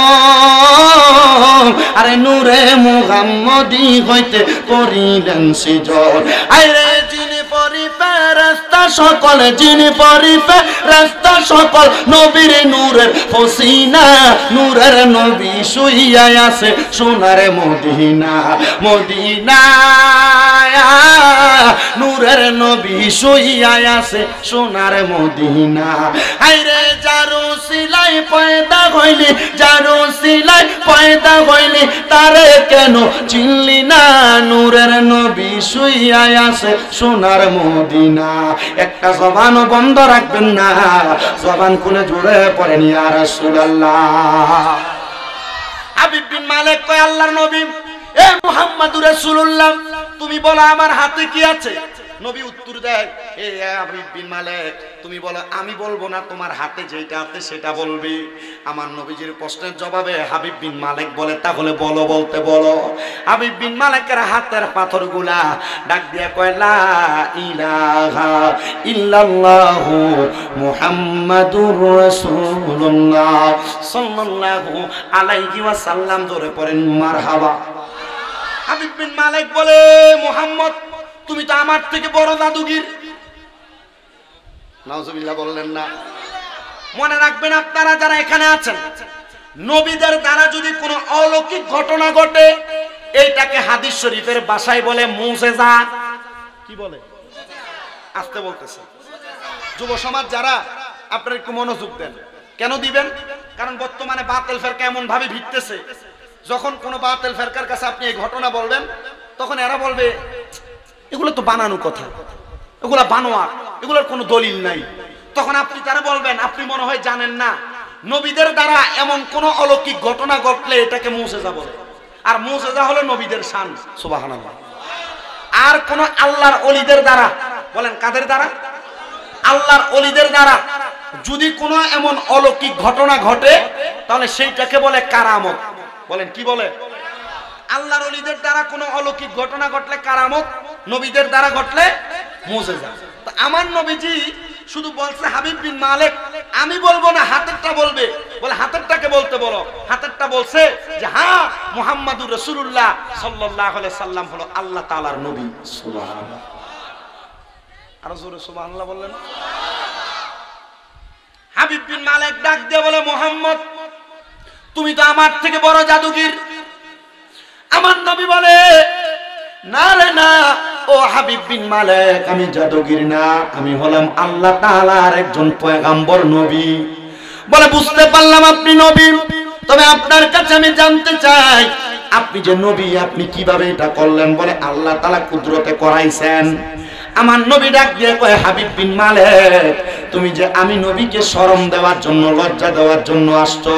আরে নূরে মুহাম্মদী হইতে করিলেন সৃজন। আরে যিনি পরি ফেরেশতা সকল, যিনি পরি ফেরেশতা সকল নবীর নূরের ফসিনা, নূরের নবী শুইয়া আছে সোনার মদিনা, মদিনা নূরের নবী শুইয়া আছে সোনার মদিনা। আইরে যারু সিলাই পয়দা হইলি, যারু সিলাই পয়দা হইলি, তারে কেন চিনলি না, নূরের নবী শুইয়া আছে সোনার মদিনা। একটা জবান বন্ধ রাখবেন না, জবান খুলে জুড়ে পড়েন ইয়া রাসূলুল্লাহ। হাবিব বিন মালিক কয়, আল্লাহর নবী এ মুহাম্মদুর রাসূলুল্লাহ, তুমি বলো আমার হাতে কি আছে? নবী উত্তর দেয়, এ হাবিব বিন মালিক, তুমি বলো, আমি বলবো না, তোমার হাতে যেটা আছে সেটা বলবে। আমার নবীজির প্রশ্নের জবাবে হাবিব বিন মালিক বলে, তাহলে বলো, বলতে বলো। হাবিব বিন মালিকের হাতের পাথরগুলা ডাক দিয়া কয়, লা ইলাহা ইল্লাল্লাহু মুহাম্মাদুর রাসূলুল্লাহ সাল্লাল্লাহু আলাইহি ওয়াসাল্লাম। জোরে পড়েন মারহাবা। হাবিব বিন মালিক বলে, মুহাম্মদ তুমি তো আমার থেকে বড় জাদুগীর। নাউজুবিল্লাহ বললেন না? মনে রাখবেন আপনারা যারা এখানে আছেন, নবীদের দ্বারা যদি কোনো অলৌকিক ঘটনা ঘটে, এইটাকে হাদিস শরীফের ভাষায় বলে মুজিজা। কি বলে? আস্তে বলতেছে। যুব সমাজ যারা, আপনারা একটু মনোযোগ দেন। কেন দিবেন? কারণ বর্তমানে বাতিল ফেরকা এমন ভাবে ভিড়তেছে, যখন কোনো বাতিল ফেরকার কাছে আপনি এই ঘটনা বলবেন, তখন এরা বলবে এগুলো তো বানানো কথা, এগুলা বানোয়া, এগুলোর কোনো দলিল নাই। তখন আপনি তারা বলবেন, আপনি মনে হয় জানেন না, নবীদের দ্বারা এমন কোন অলৌকিক ঘটনা ঘটলে এটাকে মুজিজা বলে। আর মুজিজা হলো নবীদের শান। সুবহানাল্লাহ। আর কোন আল্লাহর ওলিদের দ্বারা, বলেন কাদের দ্বারা? আল্লাহর ওলিদের দ্বারা যদি কোনো এমন অলৌকিক ঘটনা ঘটে, তাহলে সেইটাকে বলে কারামত। বলেন কি বলে? আল্লাহর ওলিদের দ্বারা কোনো অলৌকিক ঘটনা ঘটলে কারামত, নবীদের দ্বারা ঘটলে মুজিজা। তো আমার নবীজি শুধু বলছে হাবিব বিন মালিক, আমি বলবো না, হাতেরটা বলবে। বলে হাতেরটাকে বলতে বলো। হাতেরটা বলছে যে হ্যাঁ, মুহাম্মাদুর রাসূলুল্লাহ সাল্লাল্লাহু আলাইহি সাল্লাম হলো আল্লাহ তাআলার নবী। সুবহানাল্লাহ, আর জোরে সুবহানাল্লাহ বললেন। হাবিব বিন মালিক ডাক দিয়ে বলে, মুহাম্মদ তুমি তো আমার থেকে বড় জাদুগির। আমার নবী বলে, না রে না, ও হাবিব বিন মালিক, আমি জাদুগির না, আমি হলাম আল্লাহ তাআলার একজন পয়গম্বর নবী। বলে বুঝতে পারলাম আপনি নবী, তবে আপনার কাছে আমি জানতে চাই আপনি যে নবী, আপনি কিভাবে এটা করলেন? বলে আল্লাহ তাআলা কুদরতে করাইছেন। আমার নবী ডাক দিয়ে কয়, হাবিব বিন মালিক, তুমি যে আমি নবীকে শরম দেওয়ার জন্য, লজ্জা দেওয়ার জন্য আসছো।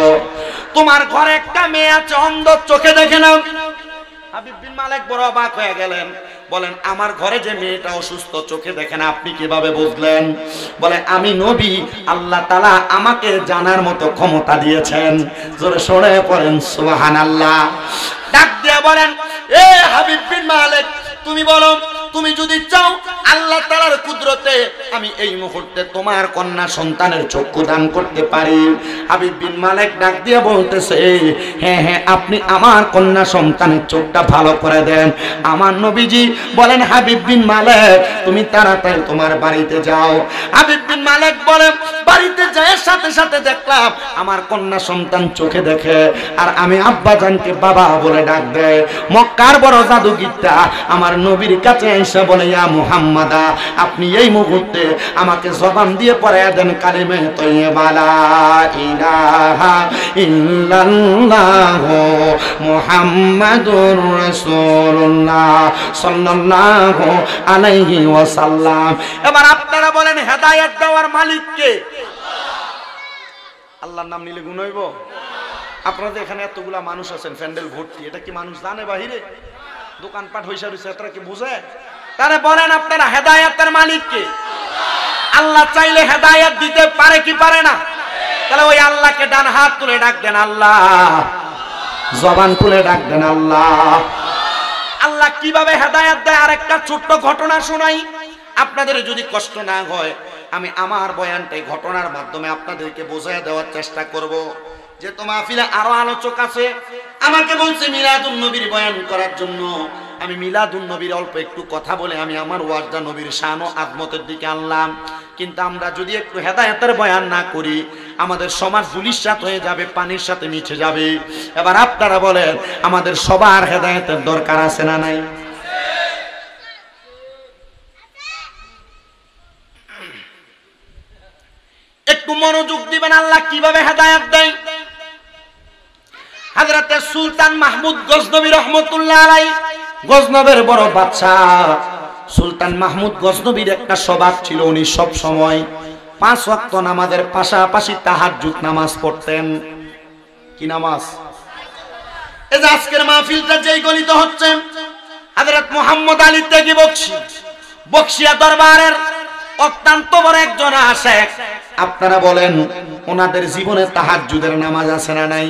তোমার ঘরে একটা মেয়ে আছে, অন্ধ, চোখে দেখে না। হাবিব বিন মালিক বড় অবাক হয়ে গেলেন। বলেন আমার ঘরে যে মেয়েটা অসুস্থ, চোখে দেখে না, আপনি কিভাবে বুঝলেন? বলে আমি নবী, আল্লাহ তাআলা আমাকে জানার মতো ক্ষমতা দিয়েছেন। জোরে সরে পড়েন সুবহানাল্লাহ। ডাক দিয়ে বলেন, এ হাবিব বিন মালিক, তুমি বলো, তুমি যদি চাও আল্লাহ তাআলার কুদরতে আমি এই মুহূর্তে তোমার কন্যা সন্তানের চক্ষু দান করতে পারি। হাবিব বিন মালিক ডাক দিয়ে বলতেছে, হ্যাঁ হ্যাঁ, আপনি আমার কন্যা সন্তানের চোখটা ভালো করে দেন। আমার নবীজি বলেন, হাবিব বিন মালিক তুমি তাড়াতাড়ি তোমার বাড়িতে যাও। হাবিব বিন মালিক বলেন, বাড়িতে যাওয়ার সাথে সাথে দেখলাম আমার কন্যা সন্তান চোখে দেখে, আর আমি আব্বাজানকে বাবা বলে ডাক দেয়। মক্কার বড় জাদুগিরটা আমার নবীর কাছে এসে বলে, ইয়া মুহাম্মাদা, আপনি এই মুহূর্তে আমাকে জবান দিয়ে পড়ায়া দেন কালিমে তাইয়্যিবা লা ইলাহা ইল্লাল্লাহু মুহাম্মাদুর রাসূলুল্লাহ সাল্লাল্লাহু আলাইহি ওয়াসাল্লাম। এবার আপনারা বলেন, হেদায়েত দেওয়ার মালিক কে? আল্লাহর নাম নিলে গুণ হইব? আপনাদের এখানে এতগুলা মানুষ আছেন, প্যান্ডেল ভর্তি, এটা কি মানুষ জানে বাহিরে? দোকানপাট হইসা রইছে, এতটা কি বুঝে? তারা বলেন আপনারা, হেদায়েতের মালিক কে? আল্লাহ চাইলে হেদায়েত দিতে পারে কি পারে না? তাহলে ওই আল্লাহকে ডান হাত তুলে ডাক দেন আল্লাহ, জবান খুলে ডাক দেন আল্লাহ। আল্লাহ কিভাবে হেদায়েত দেয় আরেকটা ছোট্ট ঘটনা শোনাই। আপনাদের যদি কষ্ট না হয়, আমি আমার বয়ানটাই ঘটনার মাধ্যমে আপনাদেরকে বোঝায় দেওয়ার চেষ্টা করব। যে তো মাহফিলে আরো আলোচক আছে, আমাকে বলছে মিলাদুন নবীর বয়ান করার জন্য। আমি মিলাদুন নবীর অল্প একটু কথা বলে আমি আমার ওয়াজটা নবীর শান ও আজমতের দিকে আনলাম। কিন্তু আমরা যদি একটু হেদায়েতের বয়ান না করি, আমাদের সমাজ ধুলিস্যাৎ হয়ে যাবে, পানির সাথে মিশে যাবে। এবার আপনারা বলেন, আমাদের সবার হেদায়েতের দরকার আছে না নাই? একটু মনোযোগ দিবেন, আল্লাহ কিভাবে হেদায়েত দেয়। হযরতে সুলতান মাহমুদ গজনবী রাহমাতুল্লাহ আলাইহি, গজনবের বড় বাদশাহ সুলতান মাহমুদ গজনবীর একটা স্বভাব ছিল, উনি সব সময় 5 ওয়াক্ত নামাজের পাশাপাশি তাহাজ্জুদ নামাজ পড়তেন। কি নামাজ? এই যে আজকের মাহফিলটা যেই গলিত হচ্ছে, হযরত মুহাম্মদ আলী তেগি বকশী, বকশিয়া দরবারের অত্যন্ত বড় একজন আশেক। আপনারা বলেন, ওনাদের জীবনে তাহাজ্জুদের নামাজ আছে না নাই?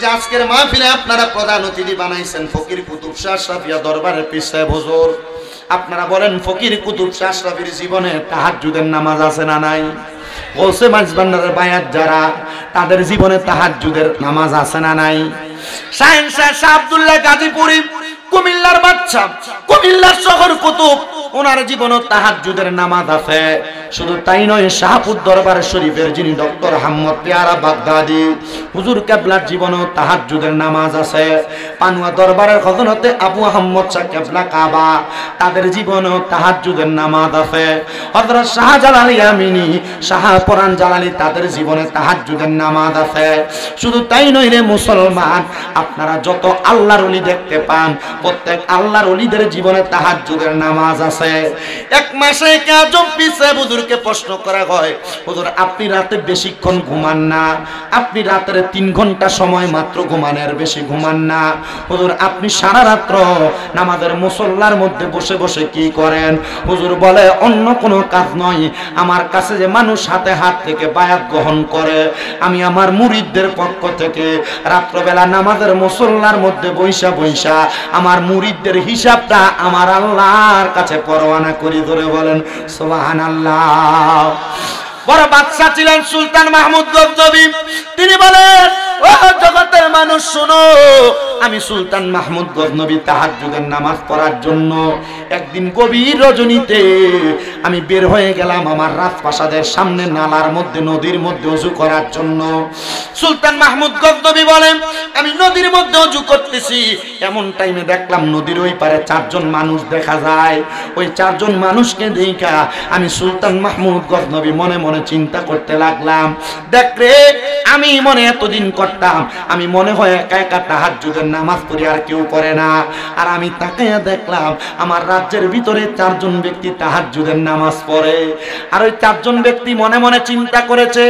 যে আজকের মাহফিলে আপনারা প্রধান অতিথি বানাইছেন ফকির কুতুব শাহ আশরাফিয়া দরবারের পীর সাহেব হুজুর। আপনারা বলেন, ফকির কুতুব শাহ আশরাফির জীবনে তাহাজ্জুদের নামাজ আছে না নাই? গৌসে মাঝবান্ডারের বায়াত যারা, তাদের জীবনে তাহাজ্জুদের নামাজ আছে না নাই? শাহিন শাহ আব্দুল্লাহ গাজীপুরী, কুমিল্লার বাদশা, কুমিল্লার শহর কুতুব, ওনার জীবনে তাহাজ্জুদের নামাজ আছে। শুধু তাই নয়, শাহপুর দরবার শরীফের যিনি ডক্টর আহমদ পেয়ারা বাগদাদি হুজুর কেবলার জীবনেও তাহাজ্জুদের নামাজ আছে। পানুয়া দরবারের খজনতে আবু আহমদ শাহ কেবলা কাবা, তাদের জীবনেও তাহাজ্জুদের নামাজ আছে। হযরত শাহজালাল ইয়ামিনী, শাহপরান জালালি, তাদের জীবনে তাহাজ্জুদের নামাজ আছে। শুধু তাই নয় রে মুসলমান, আপনারা যত আল্লাহর ওলি দেখতে পান, প্রত্যেক আল্লাহর ওলিদের জীবনে তাহাজ্জুদের নামাজ আছে। এক মাসে কাজম পিছে হুজুরকে প্রশ্ন করা হয়, হুজুর আপনি রাতে বেশিক্ষণ ঘুমান না, আপনি রাতের 3 ঘন্টা সময় মাত্র ঘুমান, এর বেশি ঘুমান না। হুজুর আপনি সারা রাত্র নামাজের মুসল্লার মধ্যে বসে বসে কি করেন? হুজুর বলে, অন্য কোনো কাজ নয়, আমার কাছে যে মানুষ হাতে হাত থেকে বায়াত গ্রহণ করে, আমি আমার মুরিদদের পক্ষ থেকে রাত্রবেলা নামাজের মুসল্লার মধ্যে বৈশা বৈশা আমার মুরিদদের হিসাবটা আমার আল্লাহর কাছে পরোয়ানা করি। ধরে বলেন সুবহানাল্লাহ। বড় বাদশা ছিলেন সুলতান মাহমুদ গজনবী। তিনি বলেন, ও জগতের মানুষ শোনো, আমি সুলতান মাহমুদ গজনবী তাহাজ্জুদের নামাজ পড়ার জন্য একদিন গভীর রজনীতে আমি বের হয়ে গেলাম আমার রাজপ্রাসাদের সামনে নালার মধ্যে, নদীর মধ্যে ওযু করার জন্য। সুলতান মাহমুদ গজনবী বলেন, আমি নদীর মধ্যে ওযু করতেছি, এমন টাইমে দেখলাম নদীর ওই পারে চারজন মানুষ দেখা যায়। ওই চারজন মানুষকে দেখা আমি সুলতান মাহমুদ গজনবী মনে মনে চিন্তা করতে লাগলাম, দেখ রে, আমি মনে এতদিন করতাম আমি মনে হয় একা একা তাহাজ্জুদের নামাজ পড়ি, আর কেউ পড়ে না। আর আমি তাকাইয়া দেখলাম আমার রাজ্যের ভিতরে চারজন ব্যক্তি তাহাজ্জুদের নামাজ পড়ে। আর ওই চারজন ব্যক্তি মনে মনে চিন্তা করেছে,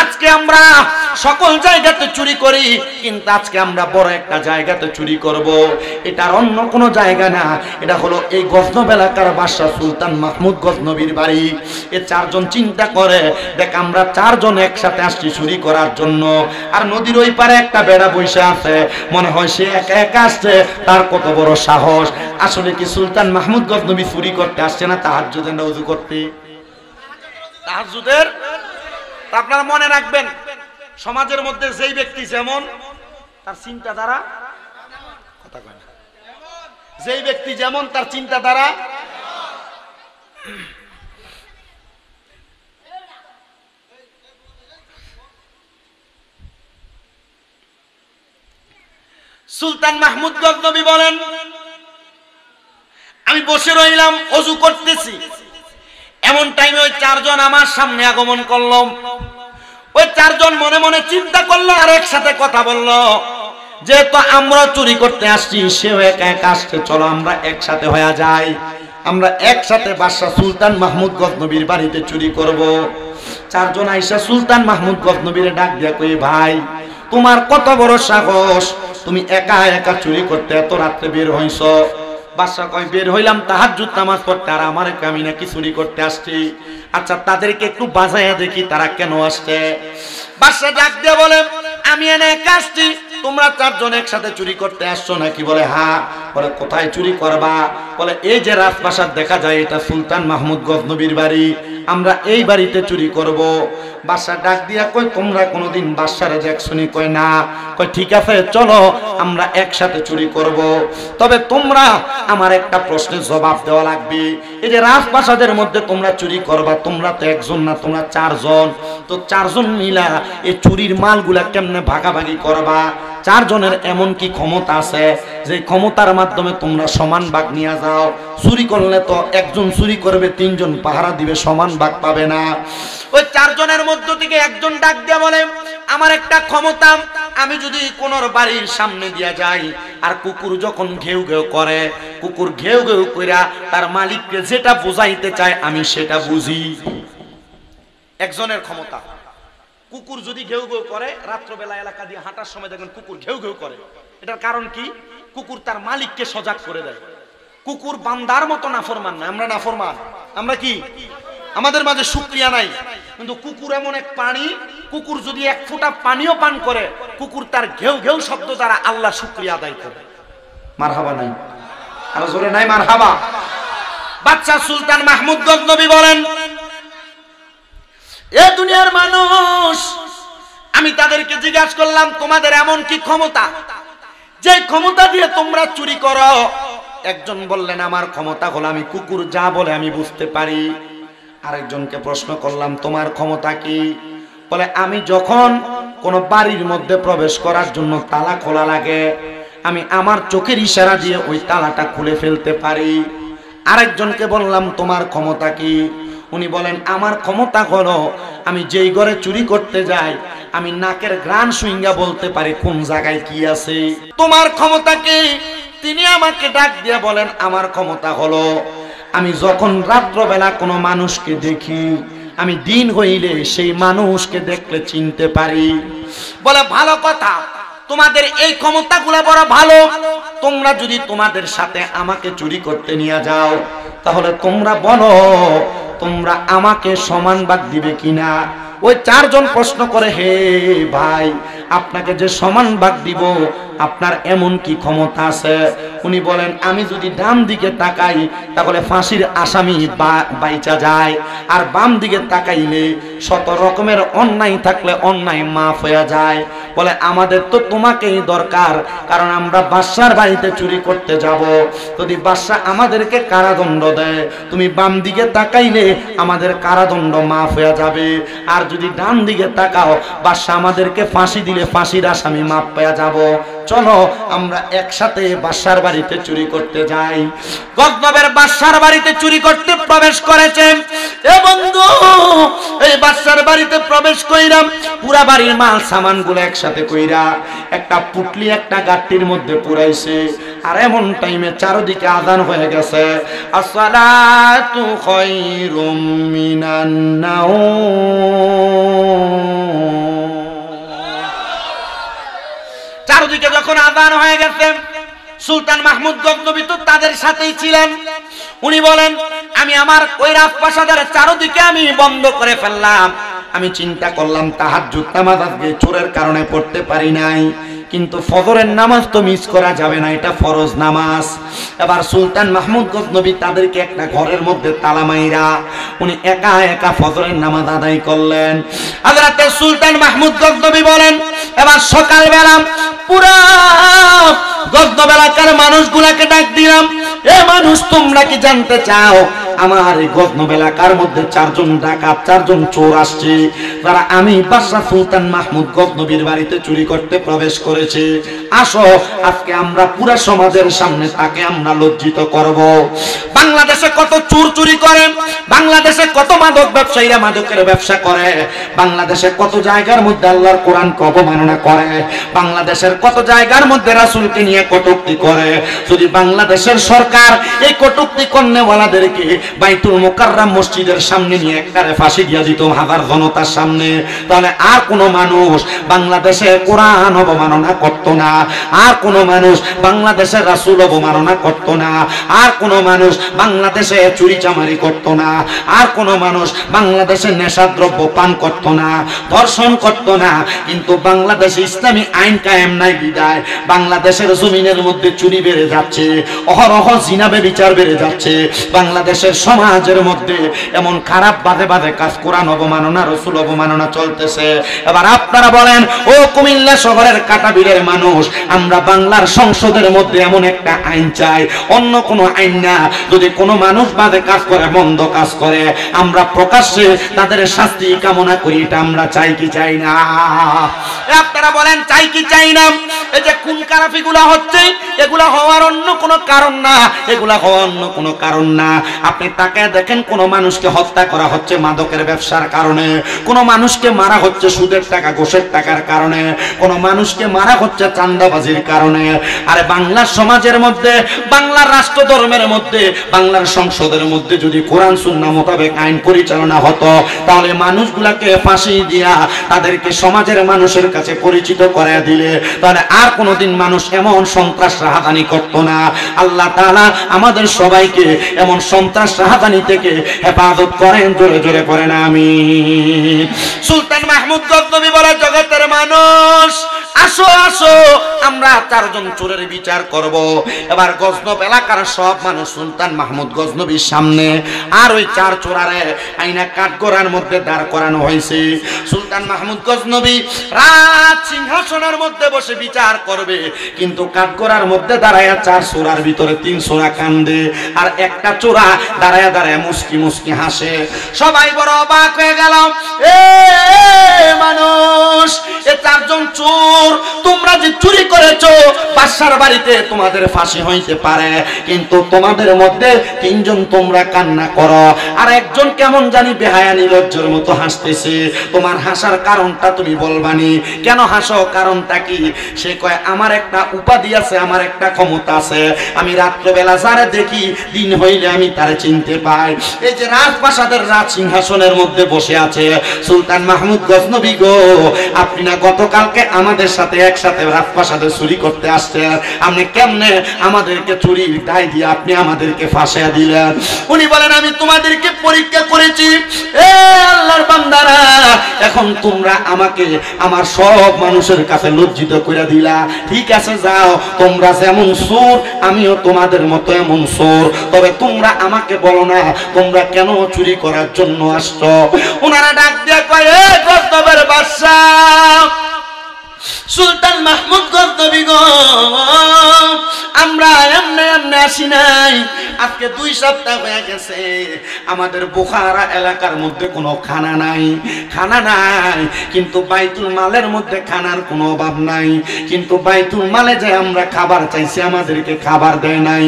আজকে আমরা সকল জায়গাতে চুরি করি, কিন্তু আজকে আমরা বড় একটা জায়গাতে চুরি করব। এটার অন্য কোনো জায়গা না, এটা হলো এই গজনব এলাকার বাদশা সুলতান মাহমুদ গজনবীর বাড়ি। এ চারজন চিন্তা করে, দেখ আমরা চারজন একসাথে আসছি চুরি করার জন্য, আর নদীর ওই পারে একটা বেড়া বসে আছে, মনে হয় সে একা একা আসছে, তার কত বড় সাহস। আসলে কি সুলতান মাহমুদ গজনবী চুরি করতে আসছে না তাহাজ্জুদের ওযু করতে? তাহাজ্জুদের। আপনারা মনে রাখবেন, সমাজের মধ্যে যেই ব্যক্তি যেমন তার চিন্তাধারা, কথা কয় না, যেই ব্যক্তি যেমন তার চিন্তাধারা। সুলতান মাহমুদ গজনবী বলেন, আমি বসে রইলাম ওযু করতেছি, এমন টাইমে ওই চারজন আমার সামনে আগমন করলো। ওই চারজন মনে মনে চিন্তা করলো আর একসাথে কথা বললো, যেহেতু আমরা চুরি করতে আসছি, সেও একা একা আসছে, চলো আমরা একসাথে হয়ে যাই, আমরা একসাথে বাদশা সুলতান মাহমুদ গজনবীর বাড়িতে চুরি করব। চারজন আইসা সুলতান মাহমুদ গজনবীর ডাক দিয়া কই, ভাই তোমার কত বড় সাহস, তুমি একা একা চুরি করতে এত রাত্রে বের হইছ? বাদশা কয়, বের হইলাম তাহাজ্জুদ নামাজ পড়তে, আর আমার আমি নাকি চুরি করতে আসছি। আচ্ছা তাদেরকে একটু বাজাইয়া দেখি তারা কেন আসছে। বাদশা ডাক দিয়ে বলে, আমি এনে একা আসছি, তোমরা চারজন একসাথে চুরি করতে আসছো নাকি? বলে হ্যাঁ। বলে কোথায় চুরি করবা? বলে এই যে রাজপ্রাসাদ দেখা যায়, এটা সুলতান মাহমুদ গজনবীর বাড়ি, আমরা এই বাড়িতে চুরি করব। বাদশা ডাক দিয়া কই, তোমরা কোনোদিন বাদশারে দেখছনি? কই না। কই ঠিক আছে, চলো আমরা একসাথে চুরি করব, তবে তোমরা আমার একটা প্রশ্নের জবাব দেওয়া লাগবে। এই যে রাজপ্রাসাদের মধ্যে তোমরা চুরি করবা, তোমরা তো একজন না, তোমরা চারজন, তো চারজন মিলা এই চুরির মালগুলা কেমনে ভাগাভাগি করবা? চারজনের এমন কি ক্ষমতা আছে যে ক্ষমতার মাধ্যমে তোমরা সমান ভাগ নিয়ে যাও? চুরি করলে তো একজন চুরি করবে, তিনজন পাহারা দিবে, সমান ভাগ পাবে না। ওই চারজনের মধ্য থেকে একজন ডাক দিয়া বলে, আমার একটা ক্ষমতা, আমি যদি কোনোর বাড়ির সামনে দিয়া যাই আর কুকুর যখন ঘেউ ঘেউ করে, কুকুর ঘেউ ঘেউ কইরা তার মালিককে যেটা বুঝাইতে চায় আমি সেটা বুঝি। একজনের ক্ষমতা। কুকুর যদি ঘেউ ঘেউ করে, রাত্রবেলা এলাকা দিয়ে হাঁটার সময় দেখবেন কুকুর ঘেউ ঘেউ করে, এটার কারণ কি? কুকুর তার মালিককে সজাগ করে দেয়। কুকুর বান্দার মতো নাফরমান না, আমরা নাফরমান। আমরা কি, আমাদের মাঝে শুকরিয়া নাই, কিন্তু কুকুর এমন এক প্রাণী, কুকুর যদি এক ফোঁটা পানিও পান করে, কুকুর তার ঘেউ ঘেউ শব্দ দ্বারা আল্লাহ শুকরিয়া আদায় করে। মারহাবা নাই? আরো জোরে নাই মারহাবা? বাদশা সুলতান মাহমুদ গজনবী বলেন, এ দুনিয়ার মানুষ, আমি তাদেরকে জিজ্ঞাসা করলাম তোমাদের এমন কি ক্ষমতা যে ক্ষমতা দিয়ে তোমরা চুরি করো? একজন বললেন, আমার ক্ষমতা হলো আমি কুকুর যা বলে আমি বুঝতে পারি। আরেকজনকে প্রশ্ন করলাম, তোমার ক্ষমতা কি? বলে, আমি যখন কোন বাড়ির মধ্যে প্রবেশ করার জন্য তালা খোলা লাগে, আমি আমার চোখের ইশারা দিয়ে ওই তালাটা খুলে ফেলতে পারি। আরেকজনকে বললাম, তোমার ক্ষমতা কি? উনি বলেন, আমার ক্ষমতা হলো আমি যেই ঘরে চুরি করতে যাই, আমি নাকের ঘ্রাণ শুইঙ্গা বলতে পারি কোন জায়গায় কি আছে। তোমার ক্ষমতা কি? তিনি আমাকে ডাক দিয়ে বলেন, আমার ক্ষমতা হলো আমি যখন রাত্রবেলা কোনো মানুষকে দেখি, আমি দিন হইলে সেই মানুষকে দেখলে চিনতে পারি। বলে, ভালো কথা, তোমাদের এই ক্ষমতাগুলো বড় ভালো। তোমরা যদি তোমাদের সাথে আমাকে চুরি করতে নিয়ে যাও, তাহলে তোমরা বলো তোমরা আমাকে সমান ভাগ দিবে কিনা? ওই চারজন প্রশ্ন করে, হে ভাই, আপনাকে যে সমান ভাগ দিব আপনার এমন কি ক্ষমতা আছে? উনি বলেন আমি যদি ডান দিকে তাকাই তাহলে ফাঁসির আসামি বাইচা যায়, আর বাম দিকে তাকাইলে শত রকমের অন্যায় থাকলে অন্যায় মাফ হয়ে যায়। বলে আমাদের তো তোমাকেই দরকার, কারণ আমরা বাদশার বাড়িতে চুরি করতে যাব। যদি বাদশা আমাদেরকে কারাদণ্ড দেয়, তুমি বাম দিকে তাকাইলে আমাদের কারাদণ্ড মাফ হয়ে যাবে, আর যদি ডান দিকে তাকাও বাদশা আমাদেরকে ফাঁসি দিলে ফাঁসির আসামি মাফ পেয়ে যাব। চলো আমরা একসাথে বাদশার বাড়িতে চুরি করতে যাই। গজনবের বাদশার বাড়িতে চুরি করতে প্রবেশ করেছেন। এ বন্ধু, এই বাদশার বাড়িতে প্রবেশ কইরাম, পুরা বাড়ির মাল সামান গুলো একসাথে কইরা একটা পুটলি একটা গাট্টির মধ্যে পুরাইছে। আর এমন টাইমে চারদিকে আযান হয়ে গেছে, আসসালাতু খায়রুম মিনান নাওম। চারদিকে যখন আযান হয়ে গেছে, সুলতান মাহমুদ গজনবী তো তাদের সাথেই ছিলেন। উনি বলেন আমি আমার ওই রাজপ্রাসাদের চারদিকে আমি বন্ধ করে ফেললাম। আমি চিন্তা করলাম তাহাজ্জুদ নামাজ আজকে চোরের কারণে পড়তে পারি নাই, কিন্তু ফজরের নামাজ তো মিস করা যাবে না, এটা ফরজ নামাজ। এবার সুলতান মাহমুদ গজনবী তাদেরকে একটা ঘরের মধ্যে তালা মাইরা উনি একা একা ফজরের নামাজ আদায় করলেন। হযরতে সুলতান মাহমুদ গজনবী বলেন এবার সকালবেলা পুরা গজনব এলাকার মানুষগুলাকে ডাক দিলাম, এ মানুষ তোমরা কি জানতে চাও আমার এই গজনব এলাকার মধ্যে চারজন ডাকাত, চারজন চোর আসছে, তারা আমি বাদশা সুলতান মাহমুদ গজনবীর বাড়িতে চুরি করতে প্রবেশ করেছে। আসো আজকে আমরা পুরা সমাজের সামনে তাকে আমরা লজ্জিত করব। বাংলাদেশে কত চোর চুরি করে, বাংলাদেশে কত মাদক ব্যবসায়ীরা মাদকের ব্যবসা করে, বাংলাদেশে কত জায়গার মধ্যে আল্লাহর কোরআনকে অবমাননা করে, বাংলাদেশের কত জায়গার মধ্যে রাসূলকে নিয়ে কটূক্তি করে। যদি বাংলাদেশের সরকার এই কটূক্তি কর্নেওয়ালাদেরকে বাইতুল মুকাররম মসজিদের সামনে নিয়ে একবারে ফাঁসি দিয়ে দিত হাজার জনতার সামনে, তাহলে আর কোনো মানুষ বাংলাদেশে কোরআন অবমাননা করত না, আর কোনো মানুষ বাংলাদেশের রাসূল অবমাননা করত না, আর কোনো মানুষ বাংলাদেশে চুরি চামারি করত না, আর কোনো মানুষ বাংলাদেশে নেশাদ্রব্য পান করত না, ধর্ষণ করত না। কিন্তু বাংলাদেশে ইসলামী আইন কায়েম নাই বিদায় বাংলাদেশের জমিনের মধ্যে চুরি বেড়ে যাচ্ছে, অহরহ জিনা ব্যভিচার বেড়ে যাচ্ছে। বাংলাদেশের সমাজের মধ্যে এমন খারাপ বাজে বাজে কাজ, কোরআন অবমাননা, রাসূল অবমাননা চলতেছে। এবার আপনারা বলেন ও কুমিল্লা শহরের কাটাবিলের মানুষ, আমরা বাংলার সংসদের মধ্যে এমন একটা আইন চাই, অন্য কোনো আইন না। যদি কোনো মানুষ বাজে কাজ করে, মন্দ কাজ করে, আমরা প্রকাশ্যে তাদের শাস্তি কামনা করি, এটা আমরা চাই কি চাই না? আপনারা বলেন চাই কি চাই না? এই যে খুন খারাপিগুলো হচ্ছে, এগুলা হওয়ার অন্য কোনো কারণ না, এগুলা হওয়ার অন্য কোনো কারণ না। আপনি তাকে দেখেন কোন মানুষকে হত্যা করা হচ্ছে মাদকের ব্যবসার কারণে, কোন মানুষকে মারা হচ্ছে সুদের টাকা ঘুষের টাকার কারণে, কোন মানুষকে মারা হচ্ছে চাঁদাবাজির কারণে। আরে বাংলার সমাজের মধ্যে, বাংলার রাষ্ট্র ধর্মের মধ্যে, বাংলার সংসদের মধ্যে যদি কোরআন সুন্নাহ মোতাবেক আইন পরিচালনা হতো, তাহলে মানুষগুলাকে ফাঁসি দিয়া তাদেরকে সমাজের মানুষের কাছে পরিচিত করে দিলে, তাহলে আর কোনোদিন মানুষ এমন সন্ত্রাস রাহাজানি করত না। আল্লাহ তাআলা আমাদের সবাইকে এমন সন্ত্রাস রাহাজানি থেকে হেফাজত করেন, জোরে জোরে করেন আমিন। সুলতান মাহমুদ গজনবী বলে জগতের মানুষ আসো আসো আমরা চারজন চোরের বিচার করব। এবার গজনব এলাকার সব মানুষ সুলতান মাহমুদ গজনবীর সামনে, আর ওই চার চোরারে আইনা কাঠগড়ার মধ্যে দাঁড় করানো হয়েছে। সুলতান মাহমুদ গজনবী রাজ সিংহাসনের মধ্যে বসে বিচার করবে, কিন্তু কাঠগড়ার মধ্যে দাঁড়ায়া চার চোরার ভিতরে তিন চোরা কান্দে, আর একটা চোরা দাঁড়ায়া দাঁড়ায়া মুস্কি মুস্কি হাসে। সবাই বড় অবাক হয়ে গেল, এ মানুষ, এ চারজন চোর, তোমরা যে চুরি করেছো বাদশার বাড়িতে তোমাদের ফাঁসি হইতে পারে, কিন্তু তোমাদের মধ্যে তিনজন তোমরা কান্না করো, আর একজন কেমন জানি বেহায়া নির্লজ্জের মতো হাসতেছে। তোমার হাসার কারণটা তুমি বলবানি, কেন হাসো, কারণটা কি? সে কয় আমার একটা উপাধি আছে, আমার একটা ক্ষমতা আছে, আমি রাত্রবেলা যারে দেখি দিন হইলে আমি তারে চিনতে পাই। এই যে রাজপ্রাসাদের রাজ সিংহাসনের মধ্যে বসে আছে সুলতান মাহমুদ গজনবী গো, আপনি না গতকালকে আমাদের সাথে একসাথে রাস্তাতে রাজপ্রাসাদে চুরি করতে আসছে, আপনি কেমনে আমাদেরকে চুরির দায় দিয়ে আপনি আমাদেরকে ফাঁসিয়ে দিলেন? উনি বলেন আমি তোমাদেরকে পরীক্ষা করেছি, এ আল্লাহর বান্দারা, এখন তোমরা আমাকে আমার সব মানুষের কাছে লজ্জিত করে দিলা। ঠিক আছে, যাও, তোমরা যেমন চোর আমিও তোমাদের মতো এমন চোর, তবে তোমরা আমাকে বলো না তোমরা কেন চুরি করার জন্য আসছো। ওনারা ডাক দিয়ে কয়, এ গজনবের বাদশা সুলতান মাহমুদ গজনবী গো, আমরা এমনি এমনি আসি নাই, আজকে 2 সপ্তাহ হয়ে গেছে আমাদের বোখারা এলাকার মধ্যে কোনো খানা নাই, খানা নাই, কিন্তু বাইতুল মালের মধ্যে খানার কোনো অভাব নাই, কিন্তু বাইতুল মালে যে আমরা খাবার চাইছি আমাদেরকে খাবার দেয় নাই।